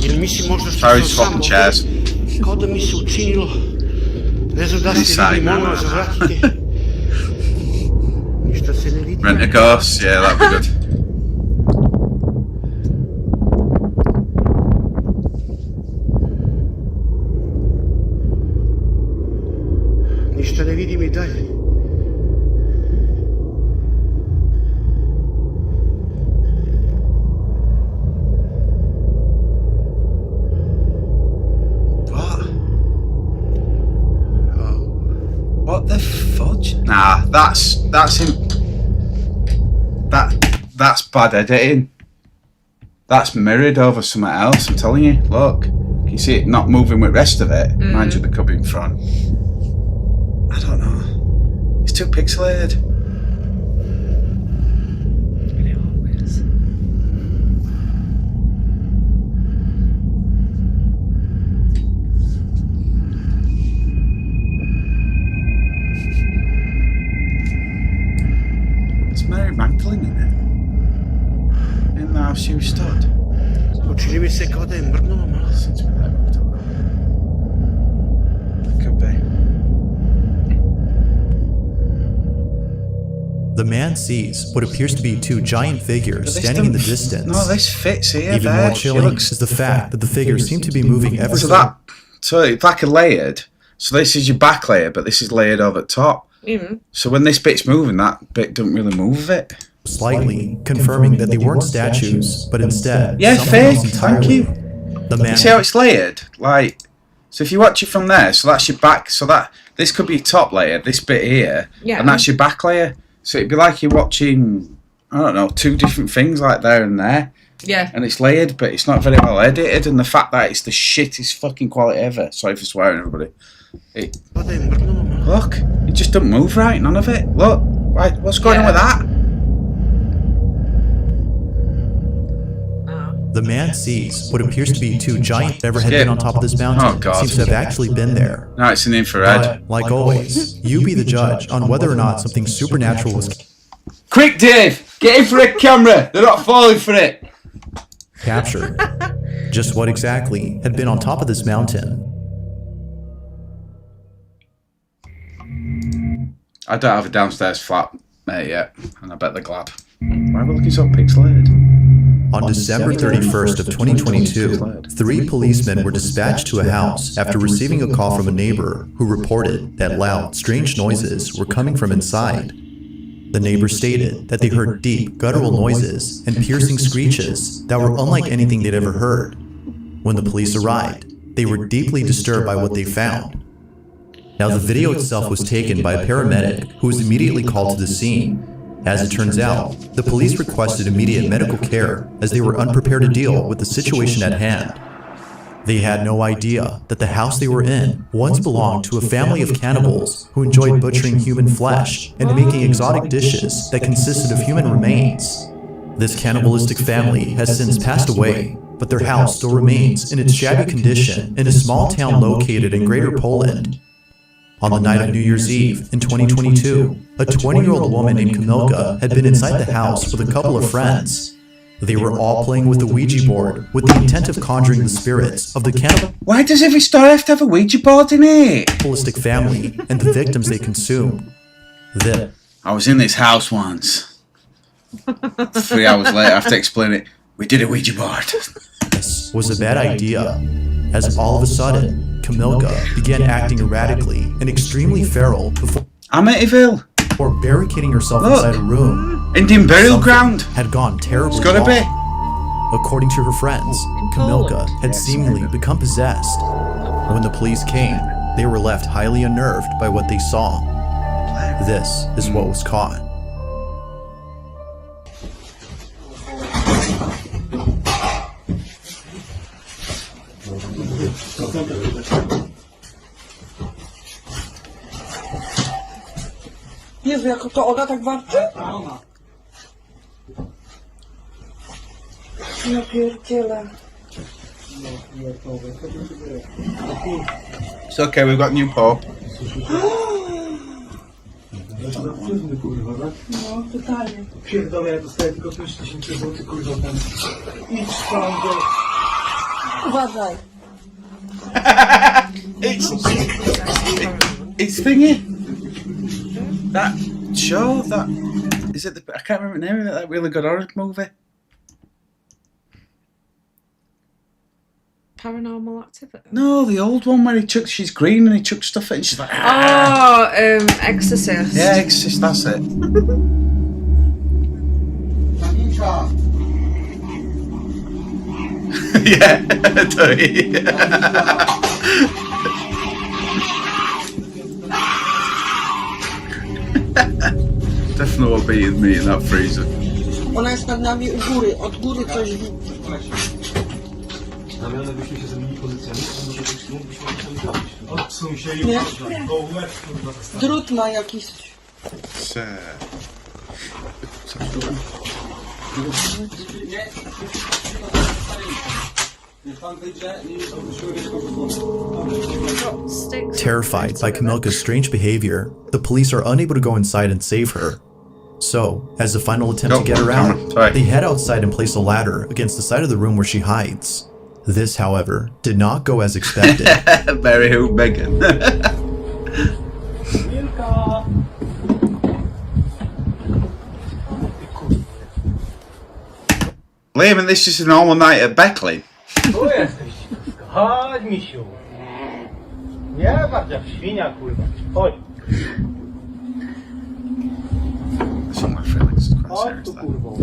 Ili mislim možda što Harry's sam fucking chairs. Kao da mi se učinilo. Ne znam da ste vidli, molim vas zavratite. Ništa se ne vidi. Rent a ghost, yeah, that'd be good. Ništa ne vidim i dalje. What the fudge? Nah, that's him. That's bad editing. That's mirrored over something else. I'm telling you. Look, can you see it not moving with the rest of it? Mind you, the cubby in front. I don't know. It's too pixelated. Mary Magdalene in it. In the house you stood. Učini mi se kao da je mrknulo malo. Since we left. It could be. The man sees what appears to be 2 giant figures standing in the distance. No, this fits here. Even more chilling is the fact that the figures seem to be moving ever so it's like a layered. So this is your back layer, but this is layered over top. So when this bit's moving, that bit don't really move with it. Slightly, confirming that they weren't statues, but instead something else entirely. Thank you. The man. You see how it's layered? Like, so if you watch it from there, so that's your back. So that this could be your top layer, this bit here, and that's your back layer. So it'd be like you're watching, I don't know, 2 different things like there and there. Yeah. And it's layered, but it's not very well edited, and the fact that it's the shittest fucking quality ever. Sorry for swearing, everybody. Look, it just doesn't move right, none of it. Look, right, what's going on with that? The man sees what appears to be 2 giant ever had been on top of this mountain. Oh, God. Seems to have actually been there. No, it's an infrared. But, like always, you be the judge on whether or not something supernatural was Quick, Dave! Get in for a camera! They're not falling for it! captured. Just what exactly had been on top of this mountain? I don't have a downstairs flat mate yet, and I bet they're glad. Why are we looking so pixelated? On December 31st of 2022, 3 policemen were dispatched to a house after receiving a call from a neighbor who reported that loud, strange noises were coming from inside. The neighbor stated that they heard deep, guttural noises and piercing screeches that were unlike anything they'd ever heard. When the police arrived, they were deeply disturbed by what they found. Now, the video itself was taken by a paramedic who was immediately called to the scene. As it turns out, the police requested immediate medical care as they were unprepared to deal with the situation at hand. They had no idea that the house they were in once belonged to a family of cannibals who enjoyed butchering human flesh and making exotic dishes that consisted of human remains. This cannibalistic family has since passed away, but their house still remains in its shabby condition in a small town located in Greater Poland. On the night of New Year's Eve in 2022, a 20-year-old woman named Kamilka had been inside the house with a couple of friends. They were all playing with the Ouija board with the intent of conjuring the spirits of the Why does every story have to have a Ouija board in it? cannibalistic family and the victims they consumed. I was in this house once. 3 hours later, I have to explain it. We did a Ouija board. This was a bad idea, as all of a sudden, Camilka began acting erratically and extremely feral before Amityville. Barricading herself Look. inside a room. Indian burial Something ground. had gone terribly It's gotta wrong. be. According to her friends, Camilka had seemingly become possessed. When the police came, they were left highly unnerved by what they saw. This is what was caught. Jezu, jak to ona tak warczy? Ja pierdzielę. It's okay, we've got new Pope. No, totalnie. Pierdolę, ja dostaję tylko 5000 zł, kurwa, tam. Idź tam do... Uważaj. It's thingy. That show, that is it. I can't remember the name of it. That really good horror movie. Paranormal Activity. No, the old one where she's green and he chucks stuff at and she's like, Exorcist. Yeah, Exorcist. That's it. Yeah, definitely beating me in that freezer. Ona jest nad nami u góry, od góry coś... Znamione byśmy się zamienili pozycjami, to mógłbyśmy coś zrobić. Odsuń się i drut ma jakiś... Terrified by Camilka's strange behavior, the police are unable to go inside and save her. So, as a final attempt to get her out, they head outside and place a ladder against the side of the room where she hides. This, however, did not go as expected. Mary who Megan. Liam, and this is a normal night at Beckley. Tu jesteś. Chodź, misiu. Nie patrz jak świnia, kurwa. Chodź. Some of my feelings is quite Chodź serious. tu, That. kurwo.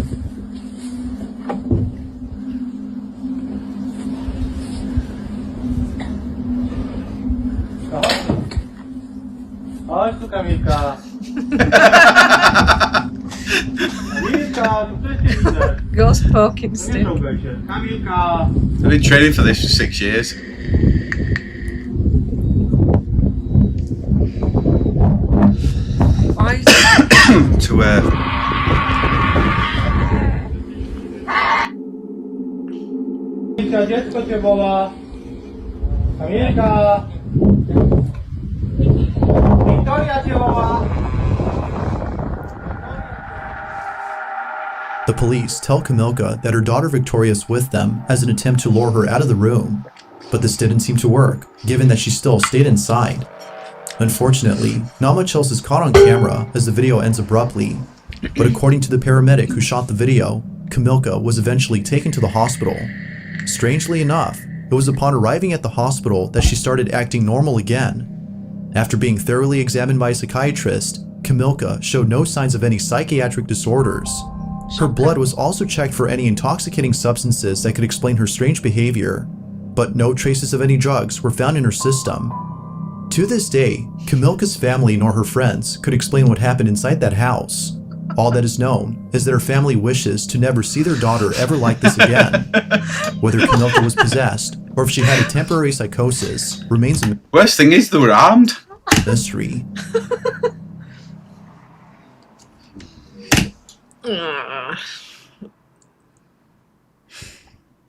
Chodź tu, Kamilka. Kamilka, tu też cię widzę. Ghost poking Nie stick. ciągaj się. Kamilka. I've been training for this for 6 years. Why? To Kamilka, dziecko cię woła. Kamilka. Wiktoria cię woła. The police tell Camilka that her daughter Victoria is with them as an attempt to lure her out of the room, but this didn't seem to work, given that she still stayed inside. Unfortunately, not much else is caught on camera as the video ends abruptly, but according to the paramedic who shot the video, Camilka was eventually taken to the hospital. Strangely enough, it was upon arriving at the hospital that she started acting normal again. After being thoroughly examined by a psychiatrist, Camilka showed no signs of any psychiatric disorders. Her blood was also checked for any intoxicating substances that could explain her strange behavior, but no traces of any drugs were found in her system. To this day, Camilka's family nor her friends could explain what happened inside that house. All that is known is that her family wishes to never see their daughter ever like this again. Whether Camilka was possessed or if she had a temporary psychosis remains a worst thing is they were armed. Mystery.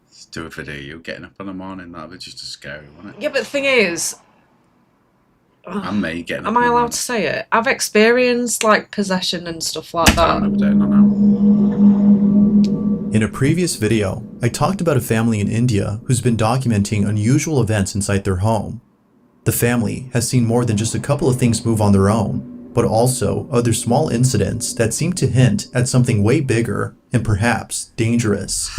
Let's do a video of you getting up in the morning. That'd be just as scary, wouldn't it? Yeah, but the thing is, And me getting up. am I allowed to say it? I've experienced like possession and stuff like that. In a previous video, I talked about a family in India who's been documenting unusual events inside their home. The family has seen more than just a couple of things move on their own, but also other small incidents that seem to hint at something way bigger and perhaps dangerous.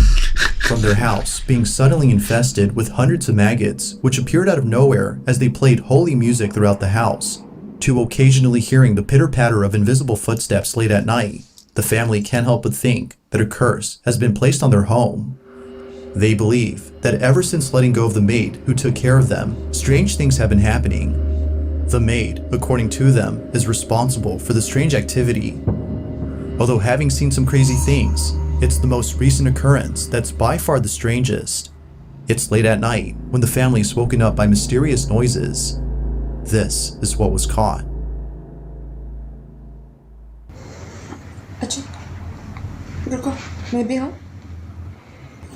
from their house being suddenly infested with hundreds of maggots which appeared out of nowhere as they played holy music throughout the house, to occasionally hearing the pitter-patter of invisible footsteps late at night, the family can't help but think that a curse has been placed on their home. They believe that ever since letting go of the maid who took care of them, strange things have been happening. The maid, according to them, is responsible for the strange activity. Although having seen some crazy things, it's the most recent occurrence that's by far the strangest. It's late at night when the family is woken up by mysterious noises. This is what was caught.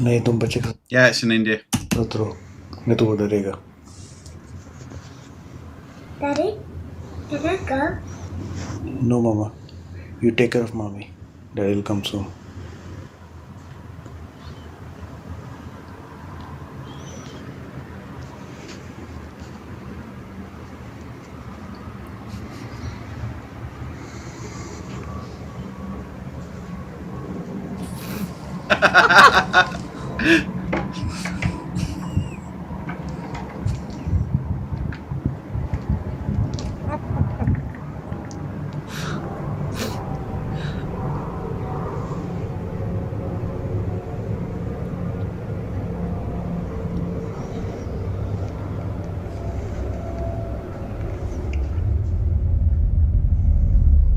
नहीं तुम बच्चे का Yeah, it's in India. उतरो नहीं तो वो डरेगा. Daddy, can I go? No, Mama. You take care of Mommy. Daddy will come soon.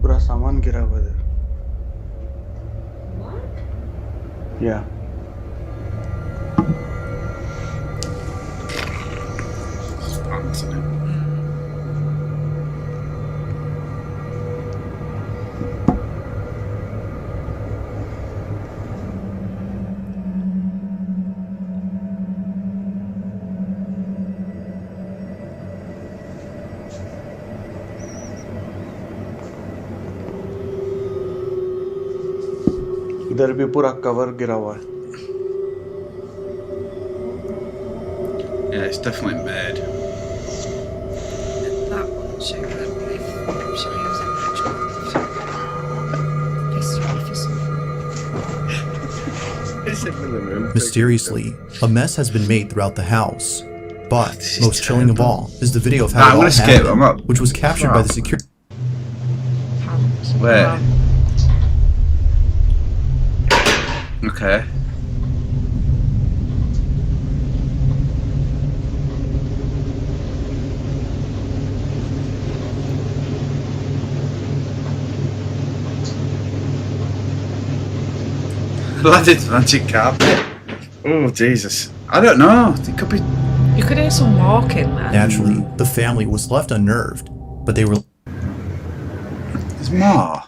पूरा सामान गिरा हुआ इधर. Yeah. इधर भी पूरा कवर गिरा हुआ है. Yeah, it's definitely mad. That one, she would she was in ritual. Pissed her off or something. Mysteriously, a mess has been made throughout the house. But most chilling of all is the video of how Nah, it I'm all gonna skip. I'm happened, up. which was captured by the security. Where? Okay. Aladdin's magic carpet. Oh, Jesus. I don't know. It could be. You could hear some walking there. Naturally, the family was left unnerved, but they were. There's more.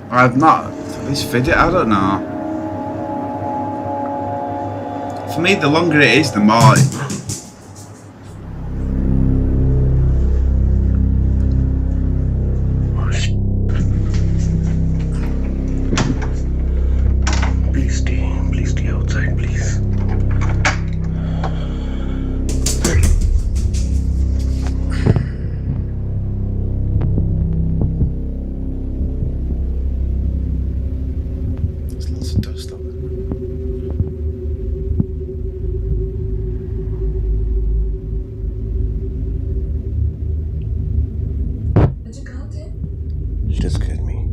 I've not. This video, I don't know. For me, the longer it is, the more. Please stay outside, please. There's lots of dust on it. Just scared me.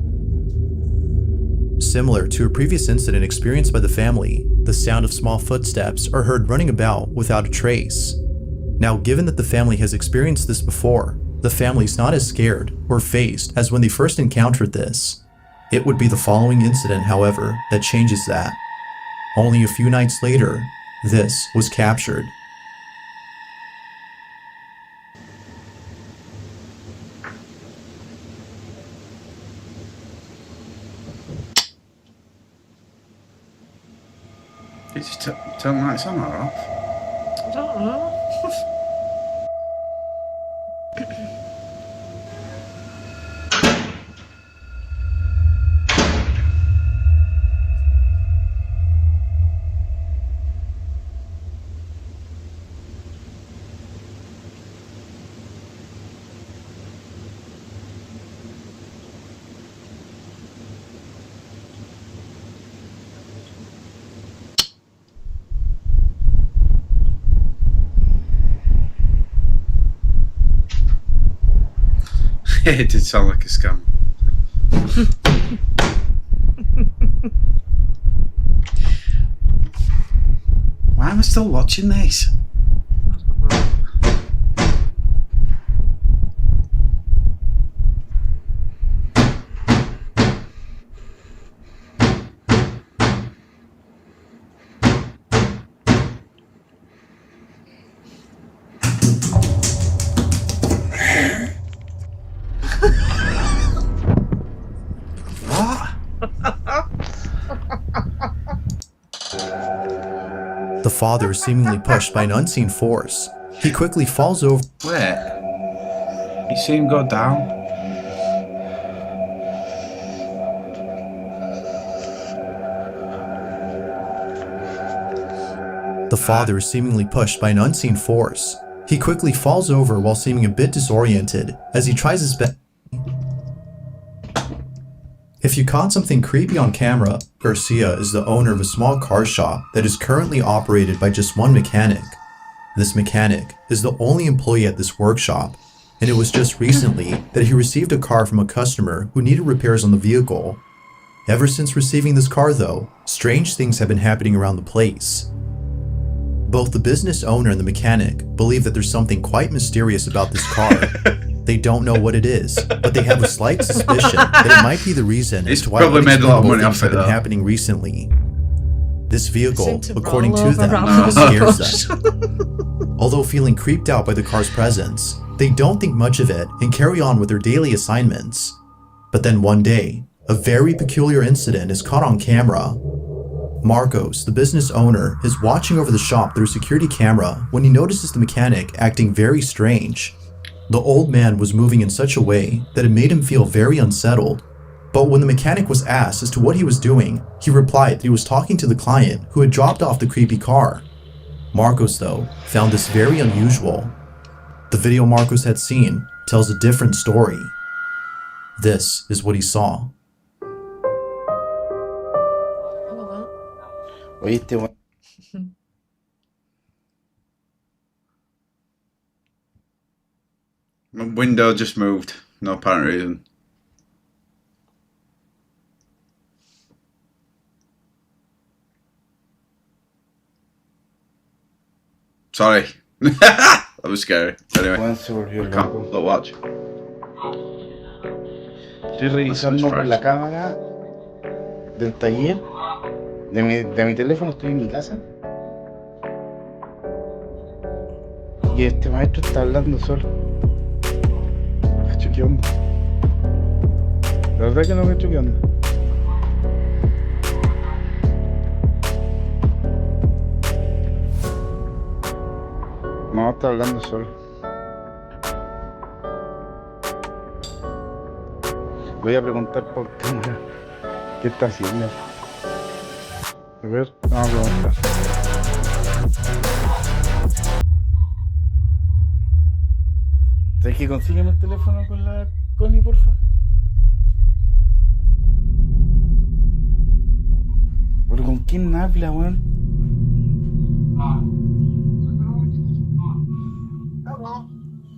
Similar to a previous incident experienced by the family, the sound of small footsteps are heard running about without a trace. Now, given that the family has experienced this before, the family's not as scared or phased as when they first encountered this. It would be the following incident, however, that changes that. Only a few nights later, this was captured. Did you turn the lights on or off? I don't know. It did sound like a scam. Why am I still watching this? The father is seemingly pushed by an unseen force. He quickly falls over. Where? You see him go down? The father is seemingly pushed by an unseen force. He quickly falls over while seeming a bit disoriented as he tries his best. If you caught something creepy on camera, Garcia is the owner of a small car shop that is currently operated by just one mechanic. This mechanic is the only employee at this workshop, and it was just recently that he received a car from a customer who needed repairs on the vehicle. Ever since receiving this car though, strange things have been happening around the place. Both the business owner and the mechanic believe that there's something quite mysterious about this car. They don't know what it is, but they have a slight suspicion that it might be the reason as to why probably made a lot of money things off have it, been though. happening recently. This vehicle, according roll to over them, around scares them. Although feeling creeped out by the car's presence, they don't think much of it and carry on with their daily assignments. But then one day, a very peculiar incident is caught on camera. Marcos, the business owner, is watching over the shop through a security camera when he notices the mechanic acting very strange. The old man was moving in such a way that it made him feel very unsettled. But when the mechanic was asked as to what he was doing, he replied that he was talking to the client who had dropped off the creepy car. Marcos, though, found this very unusual. The video Marcos had seen tells a different story. This is what he saw. Oíste, weón. My window just moved. No apparent reason. Sorry. That was scary. Anyway, Juan se volvió I can't loco. look, watch. Estoy revisando por la cámara del taller de mi teléfono, estoy en mi casa. Y este maestro está hablando solo. Cacho, ¿qué onda? La verdad que no me he hecho qué onda. No, está hablando solo. Voy a preguntar por cámara qué está haciendo. A ver, vamos a preguntar. ¿Sabes que consígueme el teléfono con la Connie, porfa? ¿Pero con quién habla, weón?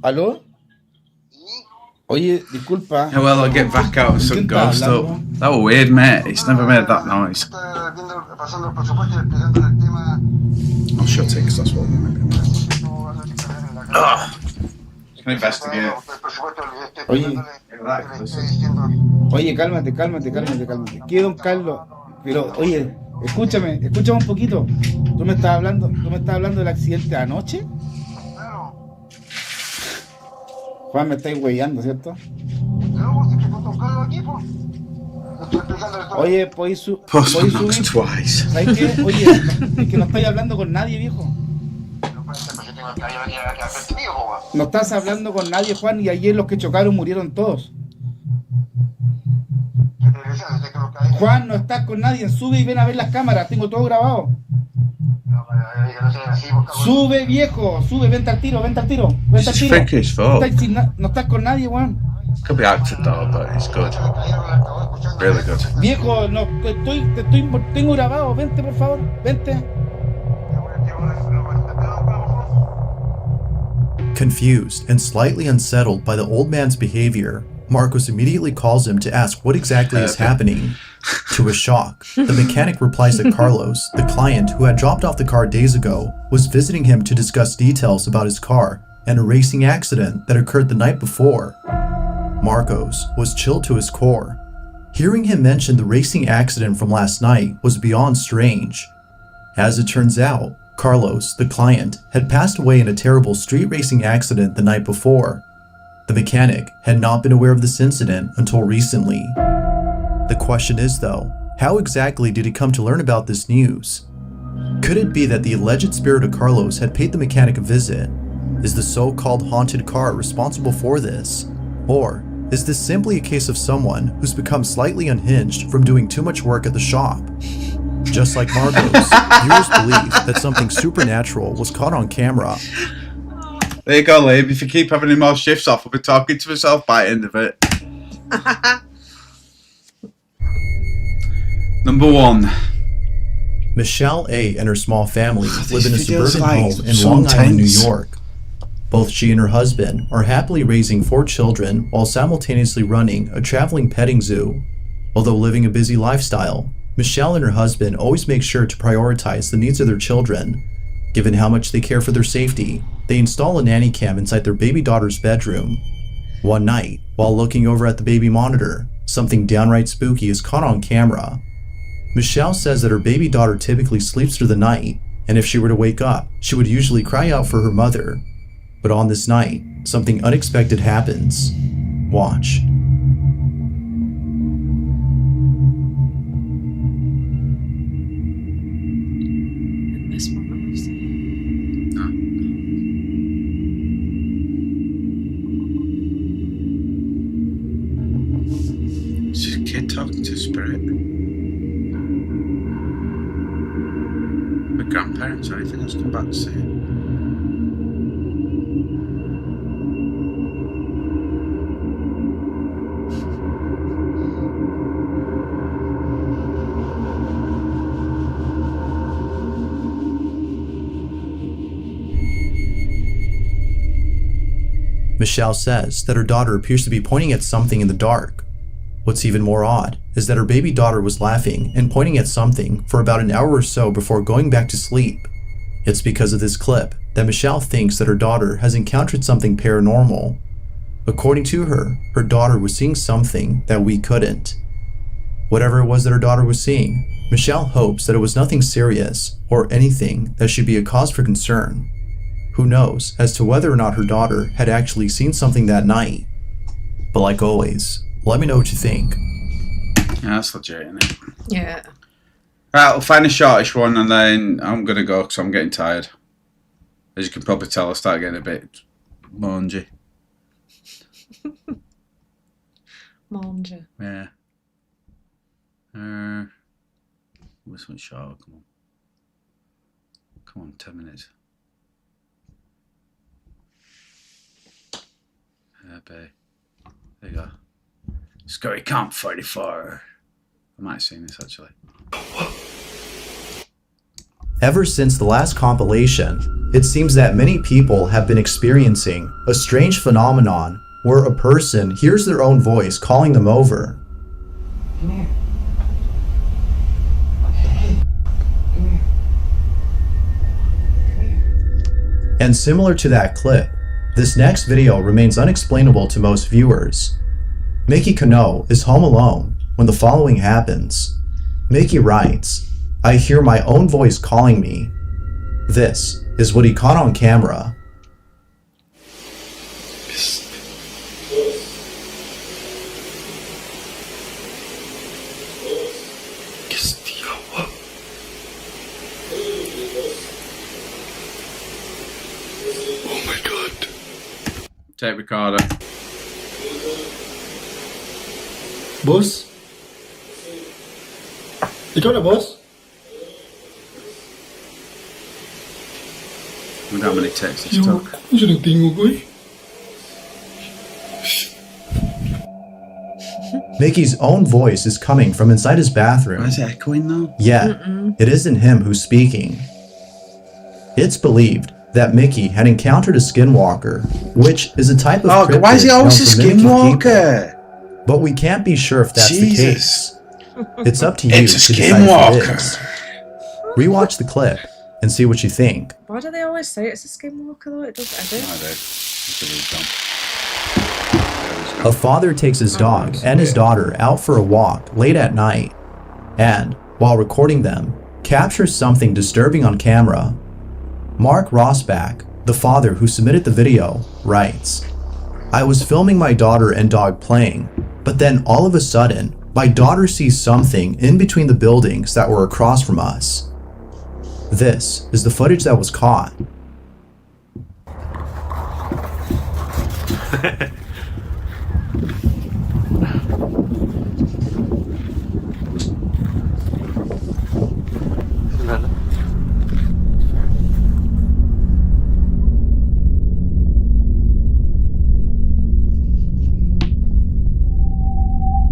¿Aló? Oye, disculpa. Yeah, well, I'll get back out and some ghost up. That was weird, mate. It's never made that noise. I'll shut it because that's what I'm making. Can investigate. Oye, cálmate. ¿Qué, don Carlos? Pero, oye, escúchame un poquito. ¿Tú me estás hablando del accidente de anoche? Juan, me estáis huellando, ¿cierto? Oye, ¿podéis subir? Twice. ¿Sabes qué? Oye, es que no estáis hablando con nadie, viejo. No estás hablando con nadie, Juan, y ayer los que chocaron murieron todos. Juan, no estás con nadie, sube y ven a ver las cámaras, tengo todo grabado. Sube, viejo, sube, vente al tiro. No estás con nadie, Juan. Could be acted though, but it's good. Really good. Viejo, no, tengo grabado, vente por favor, vente. Confused and slightly unsettled by the old man's behavior, Marcos immediately calls him to ask what exactly is happening. To his shock, the mechanic replies that Carlos, the client who had dropped off the car days ago, was visiting him to discuss details about his car and a racing accident that occurred the night before. Marcos was chilled to his core. Hearing him mention the racing accident from last night was beyond strange. As it turns out, Carlos, the client, had passed away in a terrible street racing accident the night before. The mechanic had not been aware of this incident until recently. The question is though, how exactly did he come to learn about this news? Could it be that the alleged spirit of Carlos had paid the mechanic a visit? Is the so-called haunted car responsible for this? Or is this simply a case of someone who's become slightly unhinged from doing too much work at the shop? Just like Marcos, viewers believe that something supernatural was caught on camera. There you go, Liam. If you keep having any more shifts off, I'll be talking to myself by the end of it. Number 1. Michelle A. and her small family live in a videos suburban like home in so Long Island, New intense. York. Both she and her husband are happily raising 4 children while simultaneously running a traveling petting zoo. Although living a busy lifestyle, Michelle and her husband always make sure to prioritize the needs of their children. Given how much they care for their safety, they install a nanny cam inside their baby daughter's bedroom. One night, while looking over at the baby monitor, something downright spooky is caught on camera. Michelle says that her baby daughter typically sleeps through the night, and if she were to wake up, she would usually cry out for her mother. But on this night, something unexpected happens. Watch. This one that we've seen. It's just a kid talking to a spirit. My grandparents or anything else come back to see it. Michelle says that her daughter appears to be pointing at something in the dark. What's even more odd is that her baby daughter was laughing and pointing at something for about an hour or so before going back to sleep. It's because of this clip that Michelle thinks that her daughter has encountered something paranormal. According to her, her daughter was seeing something that we couldn't. Whatever it was that her daughter was seeing, Michelle hopes that it was nothing serious or anything that should be a cause for concern. Who knows as to whether or not her daughter had actually seen something that night. But like always, let me know what you think. Yeah, that's legit, isn't it? Yeah. Right, we'll find a shortish one and then I'm going to go because I'm getting tired. As you can probably tell, I start getting a bit mangy. Manja. Yeah. This one's short, come on. Come on, 10 minutes. There you go. Scary Camp 44. I might have seen this actually. Ever since the last compilation, it seems that many people have been experiencing a strange phenomenon where a person hears their own voice calling them over. Come here. And similar to that clip, this next video remains unexplainable to most viewers. Mickey Cano is home alone when the following happens. Mickey writes, "I hear my own voice calling me." This is what he caught on camera. Oh my god. Tape recorder. Boss? Ikaw na, boss? With how many texts this took. Ano siya nagtingog, oy? Mickey's own voice is coming from inside his bathroom. Why is it echoing though? Yet, it isn't him who's speaking. It's believed that Mickey had encountered a skinwalker, which is a type of cryptid why is he always known a for mimicking skinwalker? people. But we can't be sure if that's Jesus. the case. It's up to you It's a to decide if it skinwalker. is. Rewatch the clip and see what you think. Why do they always say it's a skinwalker though? It does edit. A father takes his dog and his daughter out for a walk late at night and, while recording them, captures something disturbing on camera. Mark Rosbach, the father who submitted the video, writes, "I was filming my daughter and dog playing, but then all of a sudden, my daughter sees something in between the buildings that were across from us. This is the footage that was caught."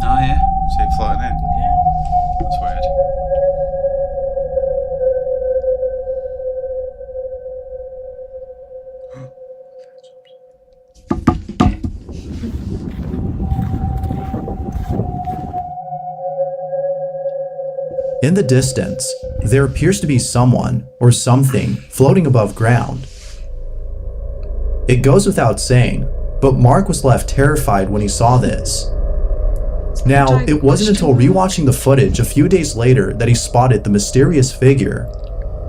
Oh yeah, see it floating in. Yeah. That's weird. In the distance, there appears to be someone or something floating above ground. It goes without saying, but Mark was left terrified when he saw this. Now, it wasn't until rewatching the footage a few days later that he spotted the mysterious figure.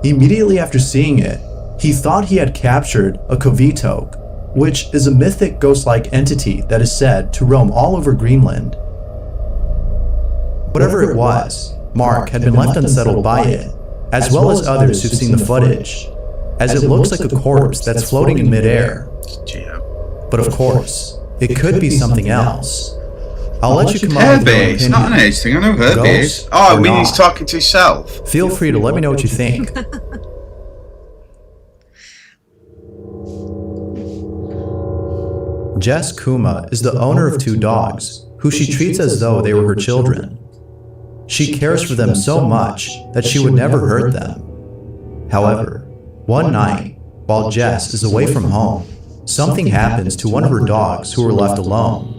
Immediately after seeing it, he thought he had captured a Kovitok, which is a mythic ghost-like entity that is said to roam all over Greenland. Whatever it was, Mark had been left unsettled by it, as well as others who've seen the footage, as it looks like a corpse that's floating in midair. But of course, it could be something else. I'll let you come up with your own It's not an opinion. age thing, I know her Ghost base. Oh, I or mean not. he's talking to himself. Feel free to let me know what you think. Jess Kuma is the owner of 2 dogs, who she treats as though they were her children. She cares for them so much that she would never hurt them. However, one night, while Jess is away from home, something happens to one of her dogs who were left alone.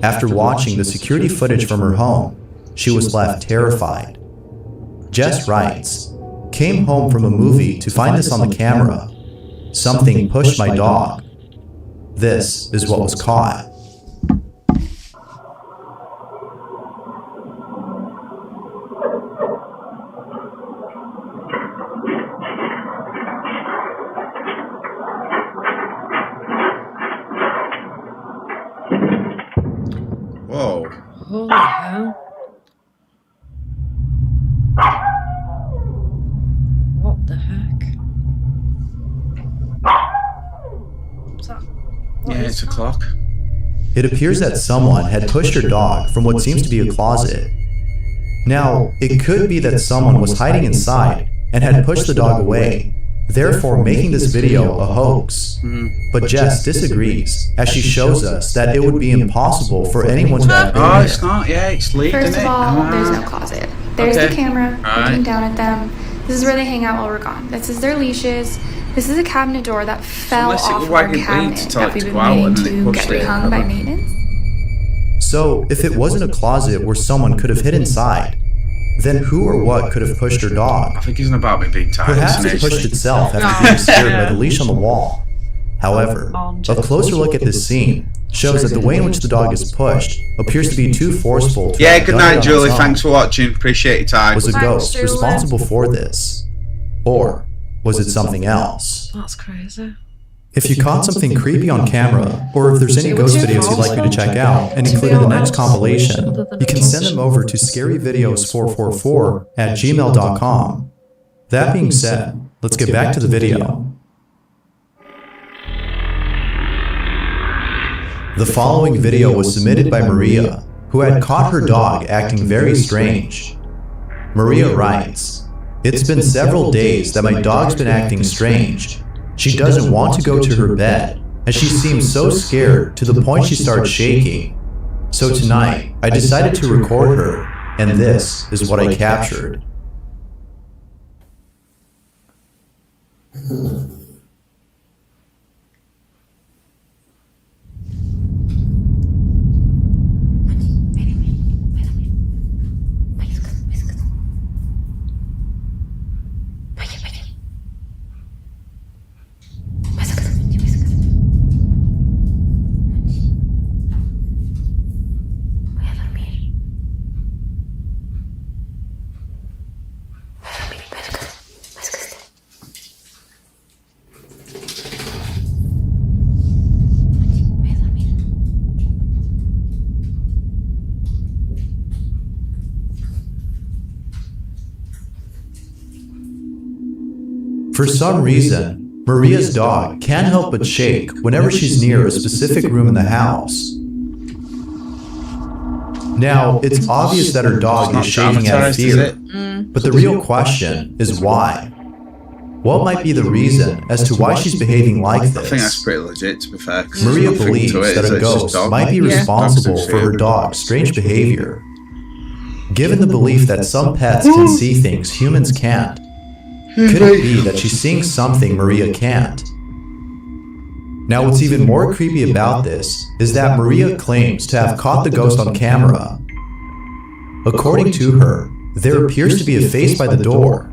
After watching the security footage from her home, she was left terrified. Jess writes, "Came home from a movie to find this on the camera. Something pushed my dog. This is what was caught." Whoa. Holy hell. What the heck? What's that? What Yeah, is it's a that? clock. It appears that someone had pushed her dog from what seems to be a closet. Now, it could be that someone was hiding inside and had pushed the dog away, therefore making this video a hoax. But Jess disagrees, as she shows us that it would be impossible for anyone to have been Oh, there. it's not. Yeah, it's leaked, First isn't of it? all, there's no closet. There's Okay. the camera Alright. looking down at them. This is where they hang out while we're gone. This is their leashes. This is a cabinet door that fell Unless it off was of our wagging cabinet leads to that like we've to been go out waiting and then to it get pushed it. rehung by maintenance. So, if it wasn't a closet where someone could have hid inside, then who or what could have pushed her dog? I think it's about it being tied. Perhaps isn't it pushed itself after being scared by the leash on the wall. However, a closer look at this scene shows that the way in which the dog is pushed appears to be too forceful to Yeah, have good done it night, on Julie. its own. Thanks for watching. Appreciate your time. Was a ghost responsible for this? Or was it something else? That's crazy. If you caught something creepy on camera, or if there's any ghost videos you'd like me to check out and include in the next compilation, you can send them over to scaryvideos444@gmail.com. That being said, let's get back to the video. The following video was submitted by Maria, who had caught her dog acting very strange. Maria writes, "It's been several days that my dog's been acting strange. She doesn't want to go to her bed, and she seems so scared to the point she starts shaking. So tonight, I decided to record her, and this is what I captured." For some reason, Maria's dog can't help but shake whenever she's near a specific room in the house. Now, it's obvious that her dog is shaking out of fear, but the real question is why? What might be the reason as to why she's behaving like this? I think that's pretty legit, to be fair. Maria believes that a ghost might be responsible for her dog's strange behavior. Given the belief that some pets can see things humans can't, could it be that she's seeing something Maria can't? Now, what's even more creepy about this is that Maria claims to have caught the ghost on camera. According to her, there appears to be a face by the door.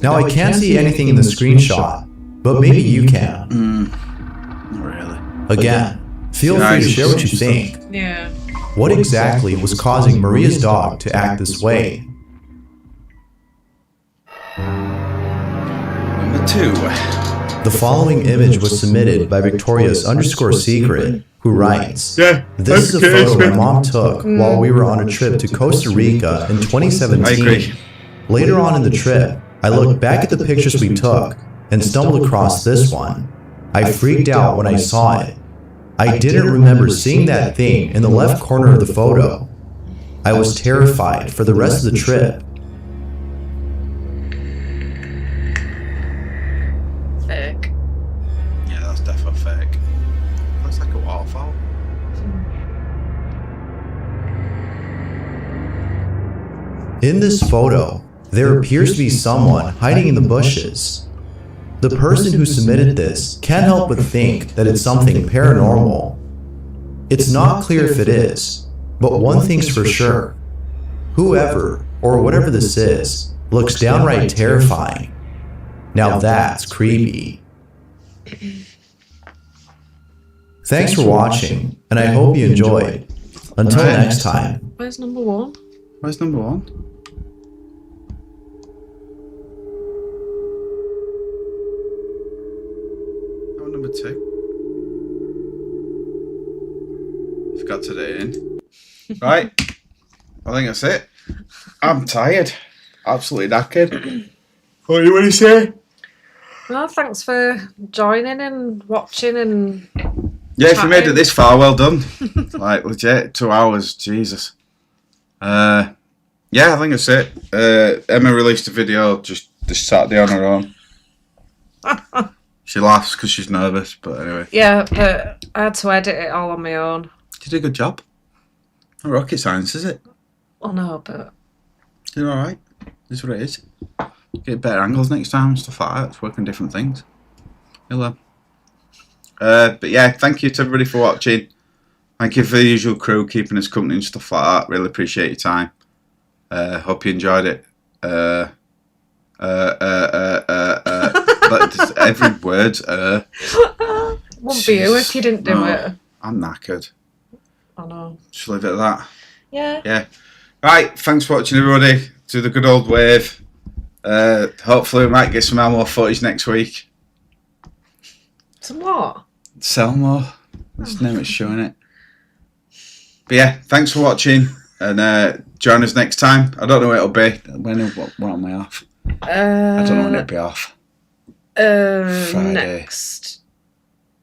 Now, I can't see anything in the screenshot, but maybe you can. Not really. Again, feel free to share what you think. Yeah. What exactly was causing Maria's dog to act this way? Number 2. The following image was submitted by Victorious_Secret, who writes, "This is a photo my mom took while we were on a trip to Costa Rica in 2017. Later on in the trip, I looked back at the pictures we took and stumbled across this one. I freaked out when I saw it. I didn't remember seeing that thing in the left corner of the photo. I was terrified for the rest of the trip." Fake. Yeah, that's definitely fake. Looks like a waterfall. In this photo, there appears to be someone hiding in the bushes. The person who submitted this can't help but think that it's something paranormal. It's not clear if it is, but one thing's for sure. Whoever, or whatever this is, looks downright terrifying. Now that's creepy. Thanks for watching, and I hope you enjoyed. Until next time. Where's number 1? Where's number 1? Oh, number 2. Forgot to do it in. Right. I think that's it. I'm tired. Absolutely knackered. What do you want to say? Well, thanks for joining and watching and Yeah, if you made it this far, well done. Like, legit, 2 hours, Jesus. Yeah, I think that's it. Emma released a video just this Saturday on her own. She laughs because she's nervous, but anyway. Yeah, but I had to edit it all on my own. You did a good job. Not rocket science, is it? Oh no, but You're alright. This is what it is. Get better angles next time, stuff like that. It's working different things. Hello. But yeah, thank you to everybody for watching. Thank you for the usual crew keeping us company and stuff like that. Really appreciate your time. Hope you enjoyed it. But every word's wouldn't be you if you didn't do it. I'm knackered. I know. Just leave it at that. Yeah. Yeah. Right, thanks for watching everybody. Do the good old wave. Hopefully we might get some more footage next week. Some what? Selmo. That's the name it's showing it. But yeah, thanks for watching and join us next time. I don't know what it'll be. What am I off? I don't know when it'll be off. Friday. Next.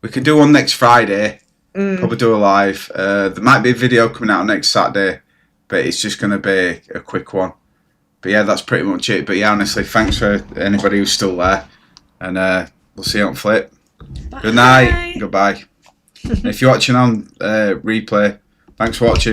We can do one next Friday. Probably do a live. There might be a video coming out next Saturday, but it's just going to be a quick one. But yeah, that's pretty much it. But yeah, honestly, thanks for anybody who's still there. And we'll see you on Flip. Bye. Good night. Goodbye. If you're watching on replay, thanks for watching.